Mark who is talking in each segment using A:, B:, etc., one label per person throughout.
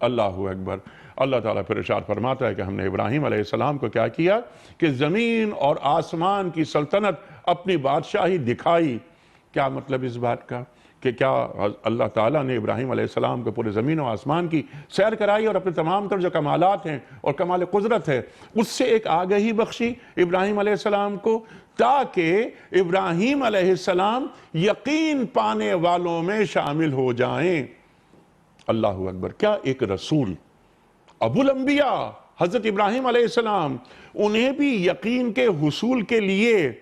A: اللہ اکبر۔ اللہ تعالیٰ پھر ارشاد فرماتا ہے کہ ہم نے ابراہیم علیہ السلام کو کیا کیا کہ زمین اور آسمان کی سلطنت اپنی بادشاہی دکھائی۔ کیا مطلب اس بات کا کہ کیا اللہ تعالیٰ نے ابراہیم علیہ السلام کو پورے زمین و آسمان کی سیر کرائی اور اپنے تمام تر جو کمالات ہیں اور کمال قدرت ہے اس سے ایک آگہی بخشی ابراہیم علیہ السلام کو، تاکہ ابراہیم علیہ السلام یقین پانے والوں میں شامل ہو جائیں۔ اللہ اکبر۔ کیا ایک رسول، ابو الانبیاء حضرت ابراہیم علیہ السلام، انہیں بھی یقین کے حصول کے لیے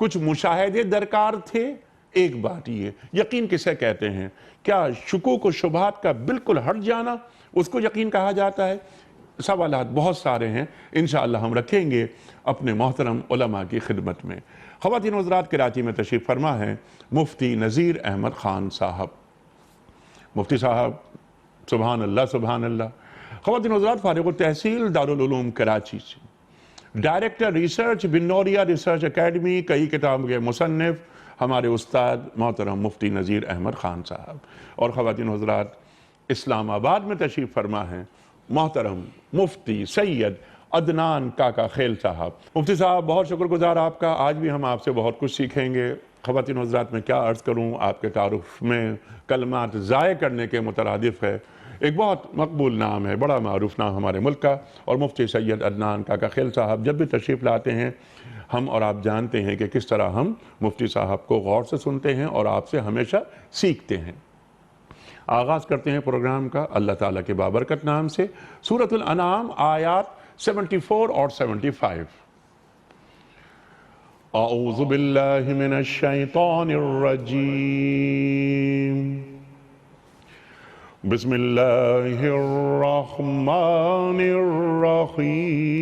A: کچھ مشاہدے درکار تھے۔ ایک بات یہ، یقین کسے کہتے ہیں؟ کیا شکوک و شبہات کا بالکل ہٹ جانا اس کو یقین کہا جاتا ہے؟ سوالات بہت سارے ہیں، انشاءاللہ ہم رکھیں گے اپنے محترم علماء کی خدمت میں۔ خواتین و حضرات، کراچی میں تشریف فرما ہے مفتی نذیر احمد خان صاحب۔ مفتی صاحب، سبحان اللہ سبحان اللہ۔ خواتین و حضرات، فارغ التحصیل دارالعلوم کراچی سے، director research Binoria research academy, کئی کتابوں کے مصنف ہمارے استاد محترم مفتی نذیر احمد خان صاحب۔ اور خواتین و حضرات، اسلام آباد میں تشریف فرما ہیں محترم مفتی سید عدنان کاکا خیل صاحب۔ مفتی صاحب، بہت شکر گزار آپ کا، آج بھی ہم آپ سے بہت کچھ سیکھیں گے۔ خواتین و حضرات، میں کیا عرض کروں، آپ کے تعارف میں کلمات ضائع کرنے کے مترادف ہے۔ ایک بہت مقبول نام ہے، بڑا معروف نام ہمارے ملک کا، اور مفتی سید عدنان کاکا خیل صاحب جب بھی تشریف لاتے ہیں، ہم اور آپ جانتے ہیں کہ کس طرح ہم مفتی صاحب کو غور سے سنتے ہیں اور آپ سے ہمیشہ سیکھتے ہیں۔ آغاز کرتے ہیں پروگرام کا اللہ تعالیٰ کے بابرکت نام سے۔ سورۃ الانعام آیات 74 اور 75۔ اعوذ باللہ من الشیطان الرجیم، بسم اللہ الرحمن الرحیم۔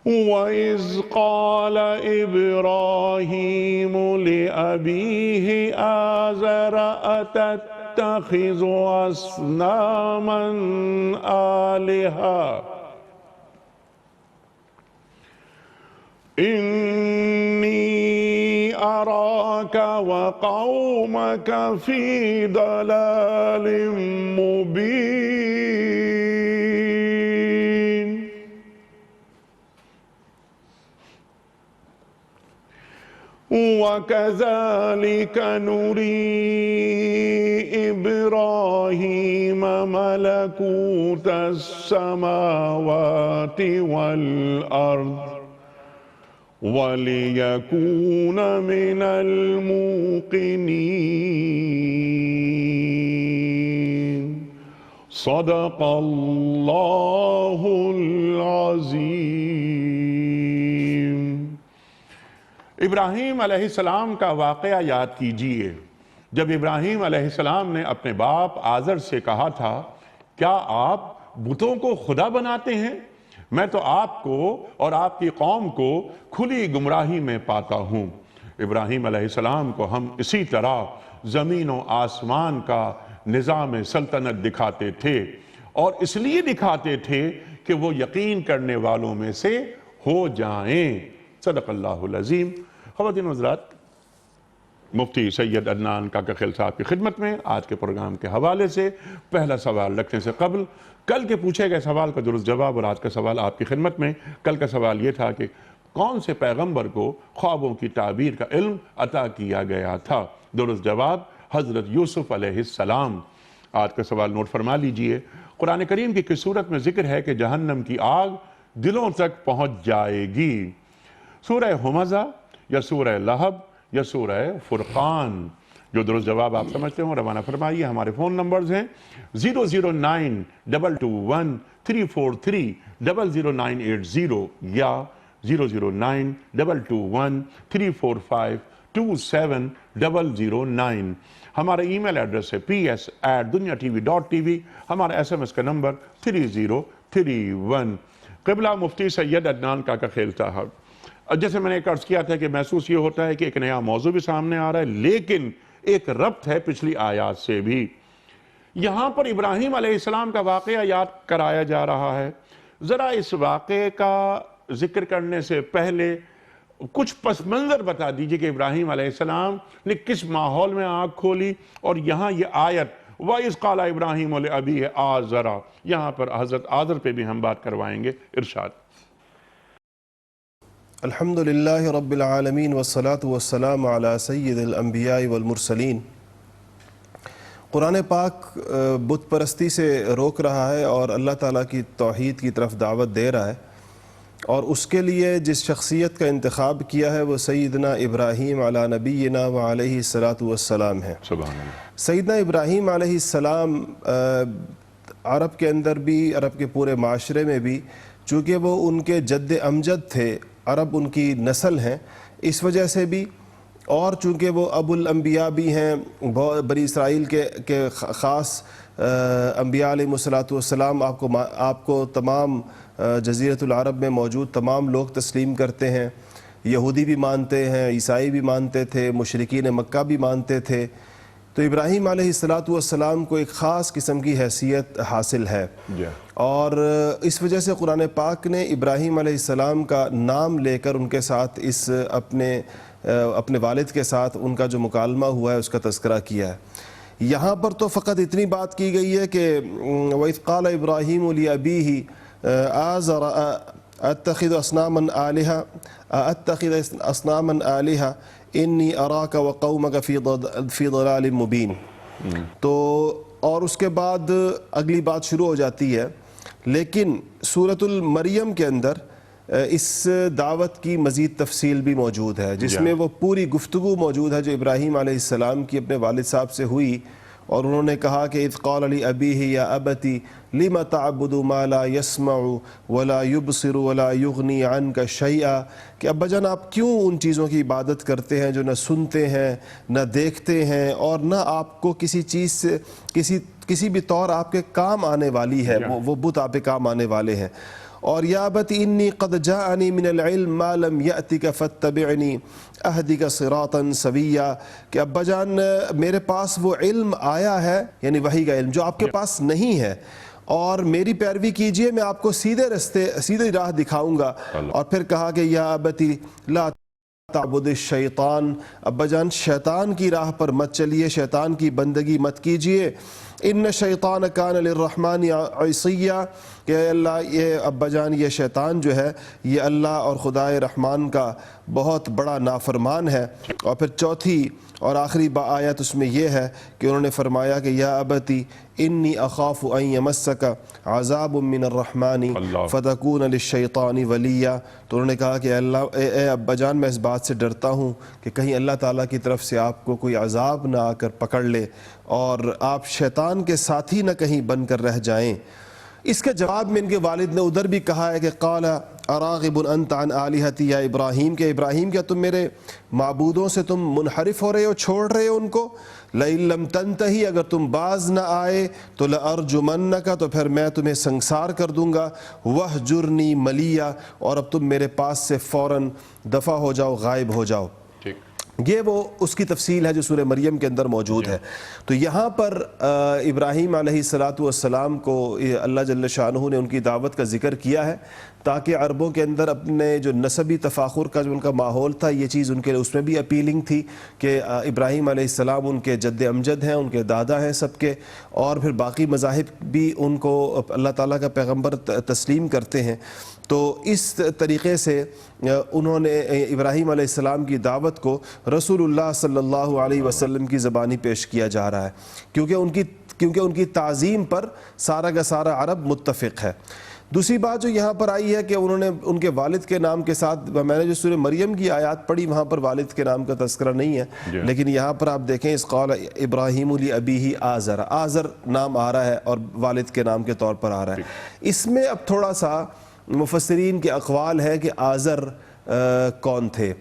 A: وَإِذْ قَالَ إِبْرَاهِيمُ لِأَبِيهِ آزَرَ أَتَتَّخِذُ أَصْنَامًا آلِهَةً إِنِّي أَرَاكَ وَقَوْمَكَ فِي ضَلَالٍ مُبِينٍ۔ وَكَذَلِكَ نُرِي إِبْرَاهِيمَ مَلَكُوتَ السَّمَاوَاتِ وَالْأَرْضِ وَلِيَكُونَ مِنَ الْمُوقِنِينَ۔ صدق اللہ العظیم۔ ابراہیم علیہ السلام کا واقعہ یاد کیجئے، جب ابراہیم علیہ السلام نے اپنے باپ آزر سے کہا تھا، کیا آپ بتوں کو خدا بناتے ہیں؟ میں تو آپ کو اور آپ کی قوم کو کھلی گمراہی میں پاتا ہوں۔ ابراہیم علیہ السلام کو ہم اسی طرح زمین و آسمان کا نظام سلطنت دکھاتے تھے، اور اس لیے دکھاتے تھے کہ وہ یقین کرنے والوں میں سے ہو جائیں۔ صدق اللہ العظیم۔ خواتین و حضرات، مفتی سید عدنان کاکا خیل صاحب کی خدمت میں آج کے پروگرام کے حوالے سے پہلا سوال رکھنے سے قبل کل کے پوچھے گئے سوال کا درست جواب، اور آج کا سوال آپ کی خدمت میں۔ کل کا سوال یہ تھا کہ کون سے پیغمبر کو خوابوں کی تعبیر کا علم عطا کیا گیا تھا؟ درست جواب حضرت یوسف علیہ السلام۔ آج کا سوال نوٹ فرما لیجئے۔ قرآن کریم کی کس صورت میں ذکر ہے کہ جہنم کی آگ دلوں تک پہنچ جائے گی؟ سورہ ہمزہ یا سورہ لہب یا سورہ فرقان؟ جو درست جواب آپ سمجھتے ہوں روانہ فرمائیے۔ ہمارے فون نمبرز ہیں 009221343000980 یا 0092213452709۔ ہمارا ای میل ایڈریس ہے ps@dunyatv.tv۔ ہمارا SMS کا نمبر 3031۔ قبلہ مفتی سید عدنان کاکا خیل صاحب، جیسے میں نے ایک عرض کیا تھا کہ محسوس یہ ہوتا ہے کہ ایک نیا موضوع بھی سامنے آ رہا ہے، لیکن ایک ربط ہے پچھلی آیات سے بھی۔ یہاں پر ابراہیم علیہ السلام کا واقعہ یاد کرایا جا رہا ہے۔ ذرا اس واقعے کا ذکر کرنے سے پہلے کچھ پس منظر بتا دیجئے کہ ابراہیم علیہ السلام نے کس ماحول میں آنکھ کھولی. اور یہاں یہ آیت وَإِذْ قَالَ إِبْرَاهِيمُ لِأَبِيهِ آزَرَ، یہاں پر حضرت آزر پہ بھی ہم بات کروائیں گے. ارشاد.
B: الحمدللہ رب العالمین والصلاة والسلام علی سید الانبیاء والمرسلین. قرآن پاک بت پرستی سے روک رہا ہے اور اللہ تعالیٰ کی توحید کی طرف دعوت دے رہا ہے، اور اس کے لیے جس شخصیت کا انتخاب کیا ہے وہ سیدنا ابراہیم علی نبینا و علیہ السلام ہے.
A: سبحان اللہ.
B: سیدنا ابراہیم علیہ السلام عرب کے اندر بھی، عرب کے پورے معاشرے میں بھی، چونکہ وہ ان کے جد امجد تھے، عرب ان کی نسل ہیں، اس وجہ سے بھی، اور چونکہ وہ ابو الانبیاء بھی ہیں، بنی اسرائیل کے خاص انبیاء علیہ السلام آپ کو تمام جزیرۃ العرب میں موجود تمام لوگ تسلیم کرتے ہیں. یہودی بھی مانتے ہیں، عیسائی بھی مانتے تھے، مشرکین مکہ بھی مانتے تھے. تو ابراہیم علیہ السلام کو ایک خاص قسم کی حیثیت حاصل ہے، اور اس وجہ سے قرآن پاک نے ابراہیم علیہ السلام کا نام لے کر ان کے ساتھ اپنے والد کے ساتھ ان کا جو مکالمہ ہوا ہے اس کا تذکرہ کیا ہے. یہاں پر تو فقط اتنی بات کی گئی ہے کہ وَإِذْ قَالَ إِبْرَاهِيمُ لِأَبِيهِ آزَرَ أَتَّخِذُ أَصْنَامًا آلِهَةً إِنِّي أَرَاكَ وَقَوْمَكَ فِي ضَلَالٍ مُبِينٍ. تو اور اس کے بعد اگلی بات شروع ہو جاتی ہے، لیکن سورۃ المریم کے اندر اس دعوت کی مزید تفصیل بھی موجود ہے، جس میں وہ پوری گفتگو موجود ہے جو ابراہیم علیہ السلام کی اپنے والد صاحب سے ہوئی، اور انہوں نے کہا کہ اذ قال لأبیہ یا ابتی لم تعبد ما لا يسمع ولا يبصر ولا یغنی عنک شیئا، کہ ابا جان آپ کیوں ان چیزوں کی عبادت کرتے ہیں جو نہ سنتے ہیں نہ دیکھتے ہیں، اور نہ آپ کو کسی چیز سے کسی بھی طور آپ کے کام آنے والی ہے، وہ بت آپ کے کام آنے والے ہیں. اور یا ابت انی قد جاءنی من العلم ما لم یأتک فاتبعنی اہدک صراطا سویا، کہ ابا جان میرے پاس وہ علم آیا ہے، یعنی وحی کا علم جو آپ کے پاس نہیں ہے، اور میری پیروی کیجئے، میں آپ کو سیدھی راہ دکھاؤں گا. اور پھر کہا کہ یا ابتی لا تعبد الشیطان، ابا جان شیطان کی راہ پر مت چلیے، شیطان کی بندگی مت کیجئے. ان شیطان کان للرحمن عصیا، کہ اللہ یہ ابا جان یہ شیطان جو ہے یہ اللہ اور خدائے رحمان کا بہت بڑا نافرمان ہے. اور پھر چوتھی اور آخری آیت اس میں یہ ہے کہ انہوں نے فرمایا کہ یا ابتی انی اخاف ان یمسک عذاب من الرحمن فتکون للشیطان ولیا. تو انہوں نے کہا کہ اے ابا جان میں اس بات سے ڈرتا ہوں کہ کہیں اللہ تعالیٰ کی طرف سے آپ کو کوئی عذاب نہ آ کر پکڑ لے اور آپ شیطان کے ساتھی نہ کہیں بن کر رہ جائیں. اس کے جواب میں ان کے والد نے ادھر بھی کہا ہے کہ قال اراغب انت عن آلہتی یا ابراہیم، کہ ابراہیم کیا تم میرے معبودوں سے تم منحرف ہو رہے ہو، چھوڑ رہے ہو ان کو. لئن لم تنتہی، اگر تم باز نہ آئے تو لارجمنک، تو پھر میں تمہیں سنگسار کر دوں گا. وہجرنی ملیا، اور اب تم میرے پاس سے فوراً دفع ہو جاؤ، غائب ہو جاؤ. یہ وہ اس کی تفصیل ہے جو سورہ مریم کے اندر موجود ہے. تو یہاں پر ابراہیم علیہ السلام کو اللہ جل شانہ نے ان کی دعوت کا ذکر کیا ہے تاکہ عربوں کے اندر اپنے جو نسبی تفاخر کا جو ان کا ماحول تھا، یہ چیز ان کے اس میں بھی اپیلنگ تھی کہ ابراہیم علیہ السلام ان کے جد امجد ہیں، ان کے دادا ہیں سب کے، اور پھر باقی مذاہب بھی ان کو اللہ تعالیٰ کا پیغمبر تسلیم کرتے ہیں. تو اس طریقے سے انہوں نے ابراہیم علیہ السلام کی دعوت کو رسول اللہ صلی اللہ علیہ وسلم کی زبانی پیش کیا جا رہا ہے، کیونکہ ان کی تعظیم پر سارا کا سارا عرب متفق ہے. دوسری بات جو یہاں پر آئی ہے کہ انہوں نے ان کے والد کے نام کے ساتھ، میں نے جو سورہ مریم کی آیات پڑھی وہاں پر والد کے نام کا تذکرہ نہیں ہے، لیکن یہاں پر آپ دیکھیں اذ قال ابراہیم لأبیہ آزر، آزر نام آ رہا ہے اور والد کے نام کے طور پر آ رہا ہے. اس میں اب تھوڑا سا مفسرین کے اقوال ہے کہ آزر کون تھے.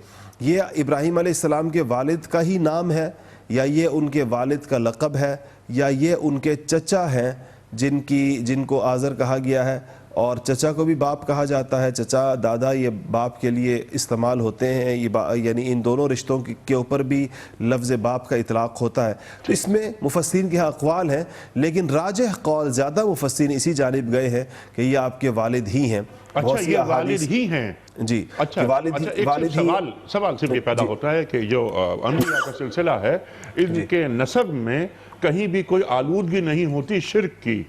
B: یہ ابراہیم علیہ السلام کے والد کا ہی نام ہے، یا یہ ان کے والد کا لقب ہے، یا یہ ان کے چچا ہیں جن کو آزر کہا گیا ہے. اور چچا کو بھی باپ کہا جاتا ہے، چچا دادا یہ باپ کے لیے استعمال ہوتے ہیں، یعنی ان دونوں رشتوں کے اوپر بھی لفظ باپ کا اطلاق ہوتا ہے۔ تو اس میں مفسرین کے اقوال ہیں، لیکن راجح قول زیادہ مفسرین اسی جانب گئے ہیں کہ یہ آپ کے والد ہی ہیں۔
A: اچھا یہ والد ہی ہیں؟
B: جی
A: اچھا
B: والد ہی۔
A: سوال سے یہ پیدا ہوتا ہے کہ جو انبیاء کا سلسلہ ہے ان کے نسب میں کہیں بھی کوئی آلودگی نہیں ہوتی شرک کی،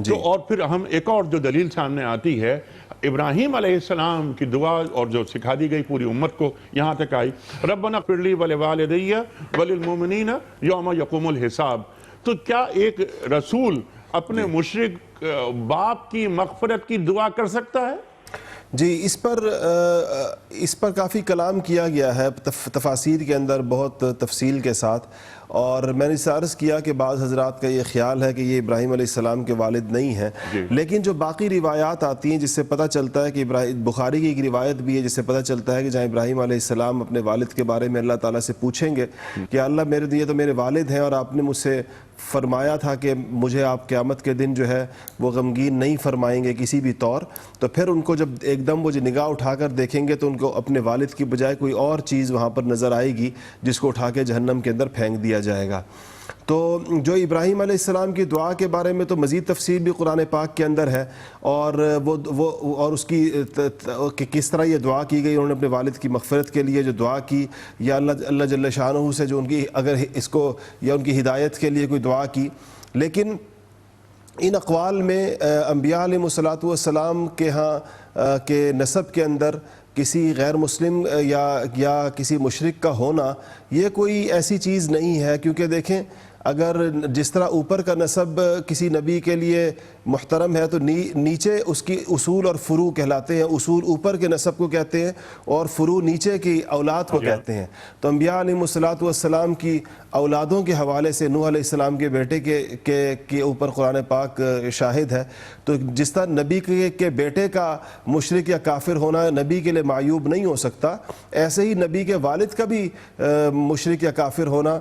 A: تو اور پھر ہم ایک اور جو دلیل سامنے آتی ہے ابراہیم علیہ السلام کی دعا اور جو سکھا دی گئی پوری امت کو یہاں تک آئی، ربنا اغفر لی ولوالدی وللمؤمنین یوم یقوم الحساب۔ تو کیا ایک رسول اپنے مشرک باپ کی مغفرت کی دعا کر سکتا ہے؟
B: جی اس پر کافی کلام کیا گیا ہے تفاسیر کے اندر بہت تفصیل کے ساتھ، اور میں نے عرض کیا کہ بعض حضرات کا یہ خیال ہے کہ یہ ابراہیم علیہ السلام کے والد نہیں ہیں، لیکن جو باقی روایات آتی ہیں جس سے پتہ چلتا ہے کہ بخاری کی ایک روایت بھی ہے جس سے پتہ چلتا ہے کہ جہاں ابراہیم علیہ السلام اپنے والد کے بارے میں اللہ تعالیٰ سے پوچھیں گے کہ اللہ میرے دیے تو میرے والد ہیں، اور آپ نے مجھ سے فرمایا تھا کہ مجھے آپ قیامت کے دن جو ہے وہ غمگین نہیں فرمائیں گے کسی بھی طور، تو پھر ان کو جب ایک دم وہ نگاہ اٹھا کر دیکھیں گے تو ان کو اپنے والد کی بجائے کوئی اور چیز وہاں پر نظر آئے گی جس کو اٹھا کے جہنم کے اندر پھینک دیا جائے گا۔ تو جو ابراہیم علیہ السلام کی دعا کے بارے میں تو مزید تفصیل بھی قرآن پاک کے اندر ہے، اور اور اس کی کہ کس طرح یہ دعا کی گئی، انہوں نے اپنے والد کی مغفرت کے لیے جو دعا کی، یا اللہ جل شانہ سے جو ان کی اگر اس کو یا ان کی ہدایت کے لیے کوئی دعا کی۔ لیکن ان اقوال میں انبیاء علیہ الصلوۃ والسلام کے ہاں کے نسب کے اندر کسی غیر مسلم یا کسی مشرک کا ہونا یہ کوئی ایسی چیز نہیں ہے، کیونکہ دیکھیں اگر جس طرح اوپر کا نسب کسی نبی کے لیے محترم ہے تو نیچے اس کی اصول اور فروع کہلاتے ہیں، اصول اوپر کے نسب کو کہتے ہیں اور فروع نیچے کی اولاد کو کہتے ہیں۔ تو انبیاء علیہ الصلوۃ والسلام کی اولادوں کے حوالے سے نوح علیہ السلام کے بیٹے کے اوپر قرآن پاک شاہد ہے، تو جس طرح نبی کے بیٹے کا مشرک یا کافر ہونا نبی کے لیے معیوب نہیں ہو سکتا، ایسے ہی نبی کے والد کا بھی مشرک یا کافر ہونا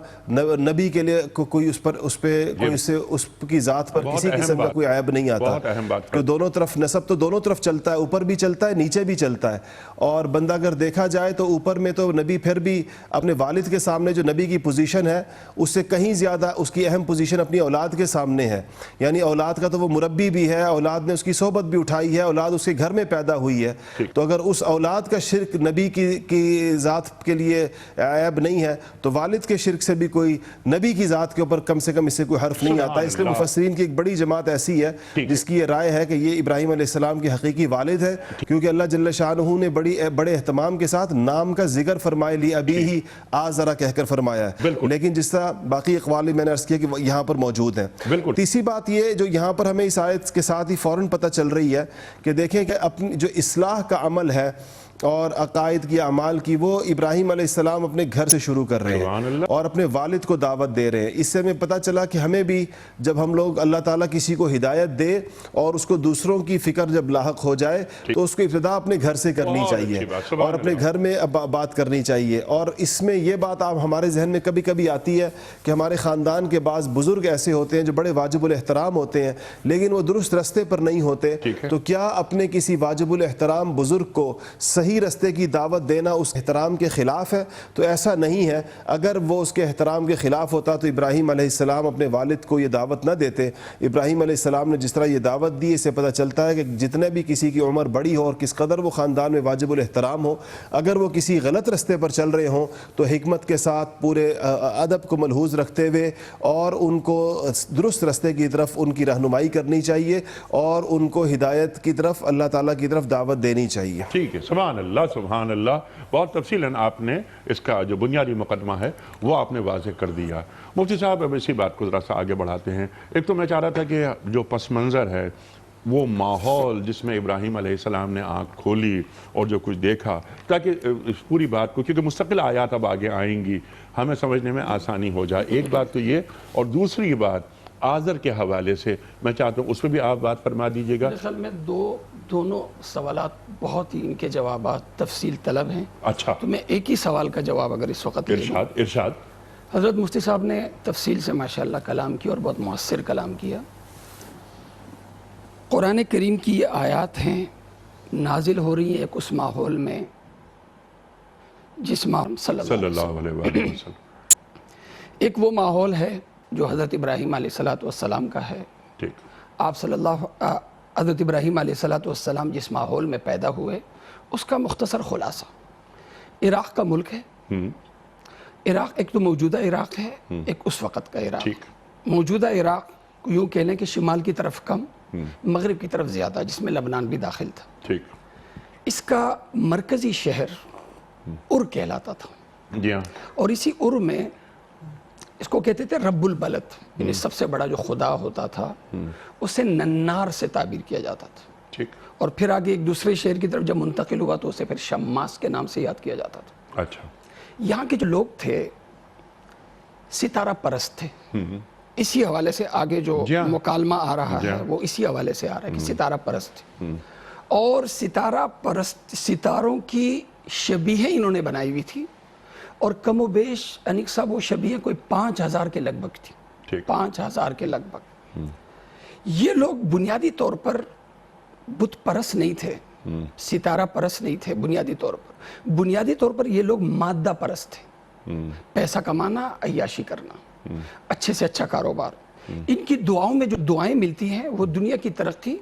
B: نبی کے لیے کوئی اس کی ذات پر کسی قسم کا کوئی عیب نہیں آتا۔ تو دونوں طرف نسب تو دونوں طرف چلتا ہے، اوپر بھی چلتا ہے نیچے بھی چلتا ہے، اور بندہ اگر دیکھا جائے تو اوپر میں تو نبی پھر بھی اپنے والد کے سامنے جو نبی کی پوزیشن ہے اس سے کہیں زیادہ اس کی اہم پوزیشن اپنی اولاد کے سامنے ہے، یعنی اولاد کا تو وہ مربی بھی ہے، اولاد نے اس کی صحبت بھی اٹھائی ہے، اولاد اس کے گھر میں پیدا ہوئی ہے، تو اگر اس اولاد کا شرک نبی کی ذات کے لیے عیب نہیں ہے تو والد کے شرک سے بھی کوئی نبی کی ذات کے اوپر کم سے کم اس سے کوئی حرف نہیں آتا۔ اس لیے مفسرین کی ایک بڑی جماعت ایسی ہے جس کی یہ رائے ہے کہ یہ ابراہیم علیہ السلام کے حقیقی والد ہے، کیونکہ اللہ جل شانہ نے بڑے اہتمام کے ساتھ نام کا ذکر فرمائے، لی ابی ہی آزرا کہہ کر فرمایا ہے، لیکن جس طرح باقی اقوال میں نے عرض کیا کہ یہاں پر موجود ہیں۔ تیسری بات یہ جو یہاں پر ہمیں اس آیت کے ساتھ ہی فوراً پتہ چل رہی ہے کہ دیکھیں کہ اپنی جو اصلاح کا عمل ہے اور عقائد کی اعمال کی وہ ابراہیم علیہ السلام اپنے گھر سے شروع کر رہے ہیں اور اپنے والد کو دعوت دے رہے ہیں۔ اس سے ہمیں پتہ چلا کہ ہمیں بھی جب ہم لوگ اللہ تعالیٰ کسی کو ہدایت دے اور اس کو دوسروں کی فکر جب لاحق ہو جائے تو اس کو ابتدا اپنے گھر سے کرنی چاہیے اور اپنے گھر میں بات کرنی چاہیے۔ اور اس میں یہ بات آپ ہمارے ذہن میں کبھی کبھی آتی ہے کہ ہمارے خاندان کے بعض بزرگ ایسے ہوتے ہیں جو بڑے واجب الاحترام ہوتے ہیں لیکن وہ درست رستے پر نہیں ہوتے، تو کیا اپنے کسی واجب الاحترام بزرگ کو صحیح رستے کی دعوت دینا اس احترام کے خلاف ہے؟ تو ایسا نہیں ہے۔ اگر وہ اس کے احترام کے خلاف ہوتا تو ابراہیم علیہ السلام اپنے والد کو یہ دعوت نہ دیتے۔ ابراہیم علیہ السلام نے جس طرح یہ دعوت دی، اس سے پتہ چلتا ہے کہ جتنے بھی کسی کی عمر بڑی ہو اور کس قدر وہ خاندان میں واجب الاحترام ہو، اگر وہ کسی غلط رستے پر چل رہے ہوں تو حکمت کے ساتھ پورے ادب کو ملحوظ رکھتے ہوئے اور ان کو درست رستے کی طرف ان کی رہنمائی کرنی چاہیے اور ان کو ہدایت کی طرف اللہ تعالیٰ کی طرف دعوت دینی چاہیے۔
A: ٹھیک ہے، سبحان اللہ سبحان اللہ، بہت تفصیلاً آپ نے اس کا جو بنیادی مقدمہ ہے وہ آپ نے واضح کر دیا۔ مفتی صاحب اب اسی بات کو ذرا سا آگے بڑھاتے ہیں۔ ایک تو میں چاہ رہا تھا کہ جو پس منظر ہے وہ ماحول جس میں ابراہیم علیہ السلام نے آنکھ کھولی اور جو کچھ دیکھا، تاکہ اس پوری بات کو، کیونکہ مستقل آیات اب آگے آئیں گی، ہمیں سمجھنے میں آسانی ہو جائے۔ ایک بات تو یہ، اور دوسری بات آذر کے حوالے سے میں چاہتا ہوں اس پہ بھی آپ بات فرما دیجیے گا۔
C: اصل میں دونوں سوالات بہت ہی ان کے جوابات تفصیل طلب ہیں۔
A: اچھا،
C: تو میں ایک ہی سوال کا جواب اگر اس وقت لے لوں۔
A: ارشاد۔
C: حضرت مفتی صاحب نے تفصیل سے ماشاءاللہ کلام کیا اور بہت مؤثر کلام کیا۔ قرآن کریم کی یہ آیات ہیں نازل ہو رہی ہیں ایک اس ماحول میں جس ماحول صلی اللہ
A: علیہ وسلم
C: ایک وہ ماحول ہے جو حضرت ابراہیم علیہ السلام کا ہے. آپ حضرت ابراہیم علیہ السلام جس ماحول میں پیدا ہوئے اس کا مختصر خلاصہ عراق کا ملک ہے. عراق ایک تو موجودہ عراق ہے، ایک اس وقت کا عراق. موجودہ عراق یوں کہہ لیں کہ شمال کی طرف کم، مغرب کی طرف زیادہ، جس میں لبنان بھی داخل تھا. اس کا مرکزی شہر ار کہلاتا تھا. اور اسی ار میں اس کو کہتے تھے رب البلد، یعنی سب سے بڑا جو خدا ہوتا تھا اسے ننار سے تعبیر کیا جاتا تھا. اور پھر آگے ایک دوسرے شہر کی طرف جب منتقل ہوا تو اسے پھر شماس کے نام سے یاد کیا جاتا تھا. یہاں کے جو لوگ تھے ستارہ پرست تھے. اسی حوالے سے آگے جو مکالمہ آ رہا ہے وہ اسی حوالے سے آ رہا ہے کہ ستارہ پرست تھے. اور ستارہ پرست ستاروں کی شبیہیں انہوں نے بنائی ہوئی تھی، اور کم و بیش انیق صاحب وہ شبیہیں کوئی 5000 کے لگ بھگ تھی. 5000 کے لگ بھگ. یہ لوگ بنیادی طور پر بت پرست نہیں تھے، ستارہ پرست نہیں تھے. بنیادی طور پر یہ لوگ مادہ پرست تھے. پیسہ کمانا، عیاشی کرنا، اچھے سے اچھا کاروبار. ان کی دعاؤں میں جو دعائیں ملتی ہیں وہ دنیا کی ترقی،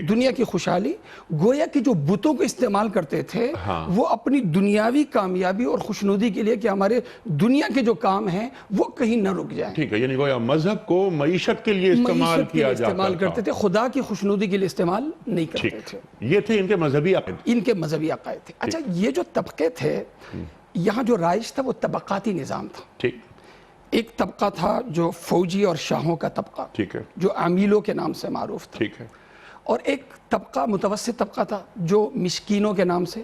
C: دنیا کی خوشحالی. گویا کہ جو بتوں کو استعمال کرتے تھے وہ اپنی دنیاوی کامیابی اور خوشنودی کے لیے کہ ہمارے دنیا کے جو کام ہیں وہ کہیں نہ رک جائیں.
A: یعنی گویا مذہب کو معیشت کے لیے استعمال کیا جاتا
C: کرتے تھے، خدا کی خوشنودی کے لیے استعمال نہیں کرتے تھے.
A: یہ تھے ان کے مذہبی
C: عقائد تھے. اچھا، یہ جو طبقے تھے یہاں جو رائج تھا وہ طبقاتی نظام تھا. ایک طبقہ تھا جو فوجی اور شاہوں کا طبقہ، جو عمیلوں کے نام سے معروف تھا. اور ایک طبقہ متوسط طبقہ تھا جو مسکینوں کے نام سے،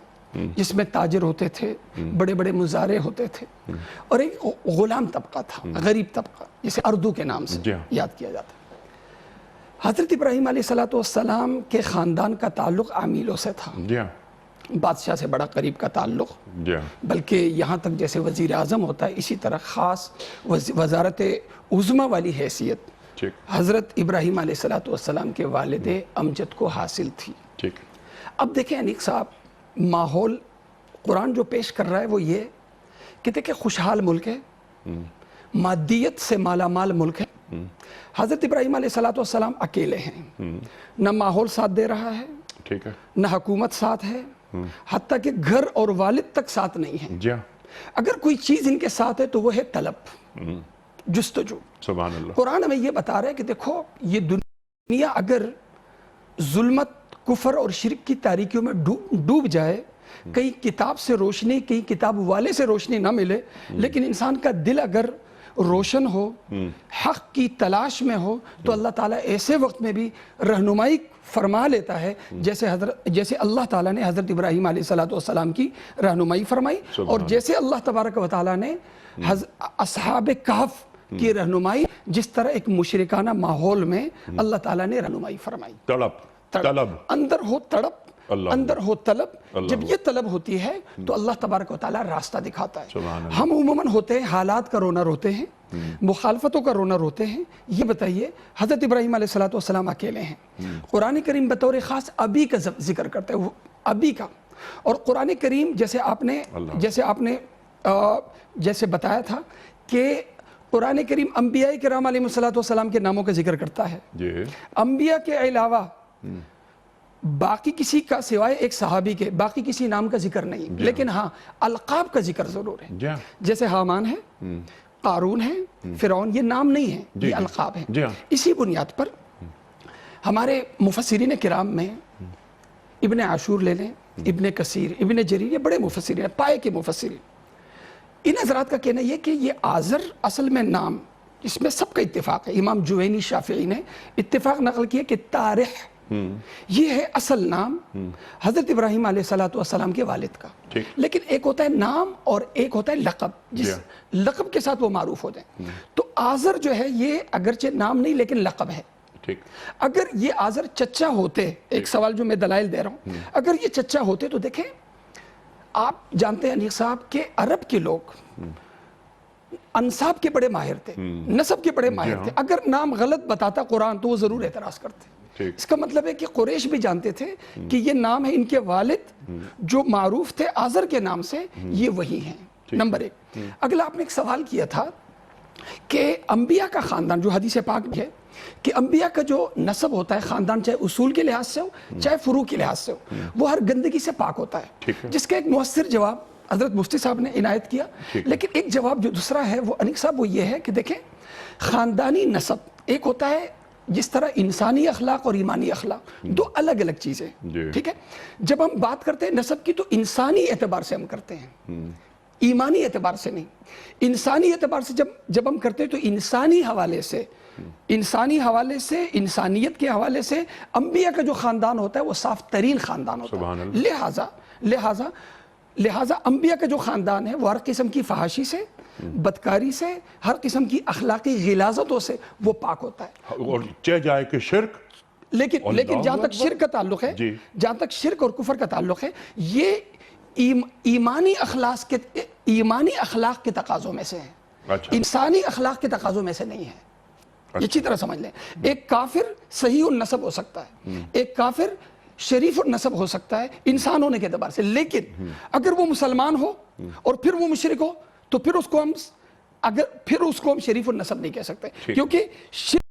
C: جس میں تاجر ہوتے تھے، بڑے بڑے مزارع ہوتے تھے. اور ایک غلام طبقہ تھا، غریب طبقہ، جسے اردو کے نام سے یاد کیا جاتا ہے. حضرت ابراہیم علیہ السلام کے خاندان کا تعلق عمیلوں سے تھا. بادشاہ سے بڑا قریب کا تعلق. بلکہ یہاں تک جیسے وزیر اعظم ہوتا ہے اسی طرح خاص وزارت عظمیٰ والی حیثیت حضرت ابراہیم علیہ السلام کے والد امجد کو حاصل تھی. اب دیکھیں انیق صاحب، ماحول قرآن جو پیش کر رہا ہے وہ یہ کہ دیکھیں خوشحال ملک ہے، مادیت سے مالا مال ملک ہے. حضرت ابراہیم علیہ السلام اکیلے ہیں، نہ ماحول ساتھ دے رہا ہے، نہ حکومت ساتھ ہے، حتیٰ کہ گھر اور والد تک ساتھ نہیں ہے. اگر کوئی چیز ان کے ساتھ ہے تو وہ ہے طلب، جستجو.
A: سبحان اللہ.
C: قرآن ہمیں یہ بتا رہا ہے کہ دیکھو یہ دنیا اگر ظلمت، کفر اور شرک کی تاریکیوں میں ڈوب جائے، کہیں کتاب سے روشنی، کہیں کتاب والے سے روشنی نہ ملے، لیکن انسان کا دل اگر روشن ہو، حق کی تلاش میں ہو، تو اللہ تعالیٰ ایسے وقت میں بھی رہنمائی فرما لیتا ہے جیسے اللہ تعالیٰ نے حضرت ابراہیم علیہ السلام کی رہنمائی فرمائی، اور جیسے اللہ تبارک و تعالیٰ نے اصحاب کہف کی رہنمائی، جس طرح ایک مشرکانہ ماحول میں اللہ تعالیٰ نے رہنمائی فرمائی. طلب اندر ہو، تڑپ اندر ہو، طلب. جب یہ طلب ہوتی ہے تو اللہ تبارک و تعالیٰ راستہ دکھاتا ہے. ہم عموماً ہوتے ہیں حالات کا رونا روتے ہیں، مخالفتوں کا رونا روتے ہیں. یہ بتائیے حضرت ابراہیم علیہ السلام اکیلے ہیں. قرآن کریم بطور خاص ابی کا ذکر کرتا ہے، وہ ابی کا. اور قرآن کریم جیسے بتایا تھا کہ قرآن کریم انبیاء کرام علیہ السلام کے ناموں کا ذکر کرتا ہے. انبیاء کے علاوہ باقی کسی کا سوائے ایک صحابی کے باقی کسی نام کا ذکر نہیں، لیکن ہاں القاب کا ذکر ضرور ہے. جیسے حامان ہے، قارون ہے، فرعون، یہ نام نہیں ہیں، یہ القاب ہیں. اسی بنیاد پر ہمارے مفسرین کرام میں ابن عاشور لے لیں، ابن کثیر، ابن جریر، یہ بڑے مفسرین ہیں، پائے کے مفسرین. ان حضرات کا کہنا یہ کہ یہ آزر اصل میں نام، اس میں سب کا اتفاق ہے. امام جوینی شافعی نے اتفاق نقل کیا کہ طارح یہ ہے اصل نام حضرت ابراہیم علیہ السلام کے والد کا. لیکن ایک ہوتا ہے نام اور ایک ہوتا ہے لقب، جس لقب کے ساتھ وہ معروف ہوتے ہیں. تو آزر جو ہے یہ اگرچہ نام نہیں لیکن لقب ہے. اگر یہ آزر چچا ہوتے، ایک سوال جو میں دلائل دے رہا ہوں، اگر یہ چچا ہوتے تو دیکھیں آپ جانتے ہیں انیق صاحب کہ عرب کے لوگ انساب کے بڑے ماہر تھے، نسب کے بڑے ماہر تھے. اگر نام غلط بتاتا قرآن تو وہ ضرور اعتراض کرتے. اس کا مطلب ہے کہ قریش بھی جانتے تھے کہ یہ نام ہے ان کے والد جو معروف تھے آزر کے نام سے، یہ وہی ہیں. نمبر 1. اگلا آپ نے ایک سوال کیا تھا کہ انبیاء کا خاندان، جو حدیث پاک بھی ہے کہ انبیاء کا جو نسب ہوتا ہے، خاندان، چاہے اصول کے لحاظ سے ہو چاہے فروع کے لحاظ سے ہو، وہ ہر گندگی سے پاک ہوتا ہے. جس کا ایک مؤثر جواب حضرت مفتی صاحب نے عنایت کیا. لیکن ایک جواب جو دوسرا ہے وہ انیق صاحب وہ یہ ہے کہ دیکھیں خاندانی نسب ایک ہوتا ہے جس طرح انسانی اخلاق اور ایمانی اخلاق، دو الگ الگ چیزیں. ٹھیک ہے، جب ہم بات کرتے ہیں نسب کی تو انسانی اعتبار سے ہم کرتے ہیں، ایمانی اعتبار سے نہیں. انسانی اعتبار سے جب ہم کرتے ہیں تو انسانی حوالے سے، انسانیت کے حوالے سے انبیاء کا جو خاندان ہوتا ہے وہ صاف ترین خاندان ہوتا ہے. لہٰذا انبیاء کا جو خاندان ہے وہ ہر قسم کی فحاشی سے، بدکاری سے، ہر قسم کی اخلاقی غلاظتوں سے وہ پاک ہوتا ہے.
A: اور چاہے جائے کہ شرک،
C: لیکن جہاں تک شرک کا تعلق ہے، جہاں تک شرک اور کفر کا تعلق ہے، یہ ایمانی اخلاق کے تقاضوں میں سے ہے، انسانی اخلاق کے تقاضوں میں سے نہیں ہے. یہ اچھی طرح سمجھ لیں. ایک کافر صحیح النسب ہو سکتا ہے، ایک کافر شریف النسب ہو سکتا ہے انسان ہونے کے اعتبار سے، لیکن اگر وہ مسلمان ہو اور پھر وہ مشرک ہو تو پھر اس کو ہم شریف النسب نہیں کہہ سکتے، کیونکہ شرک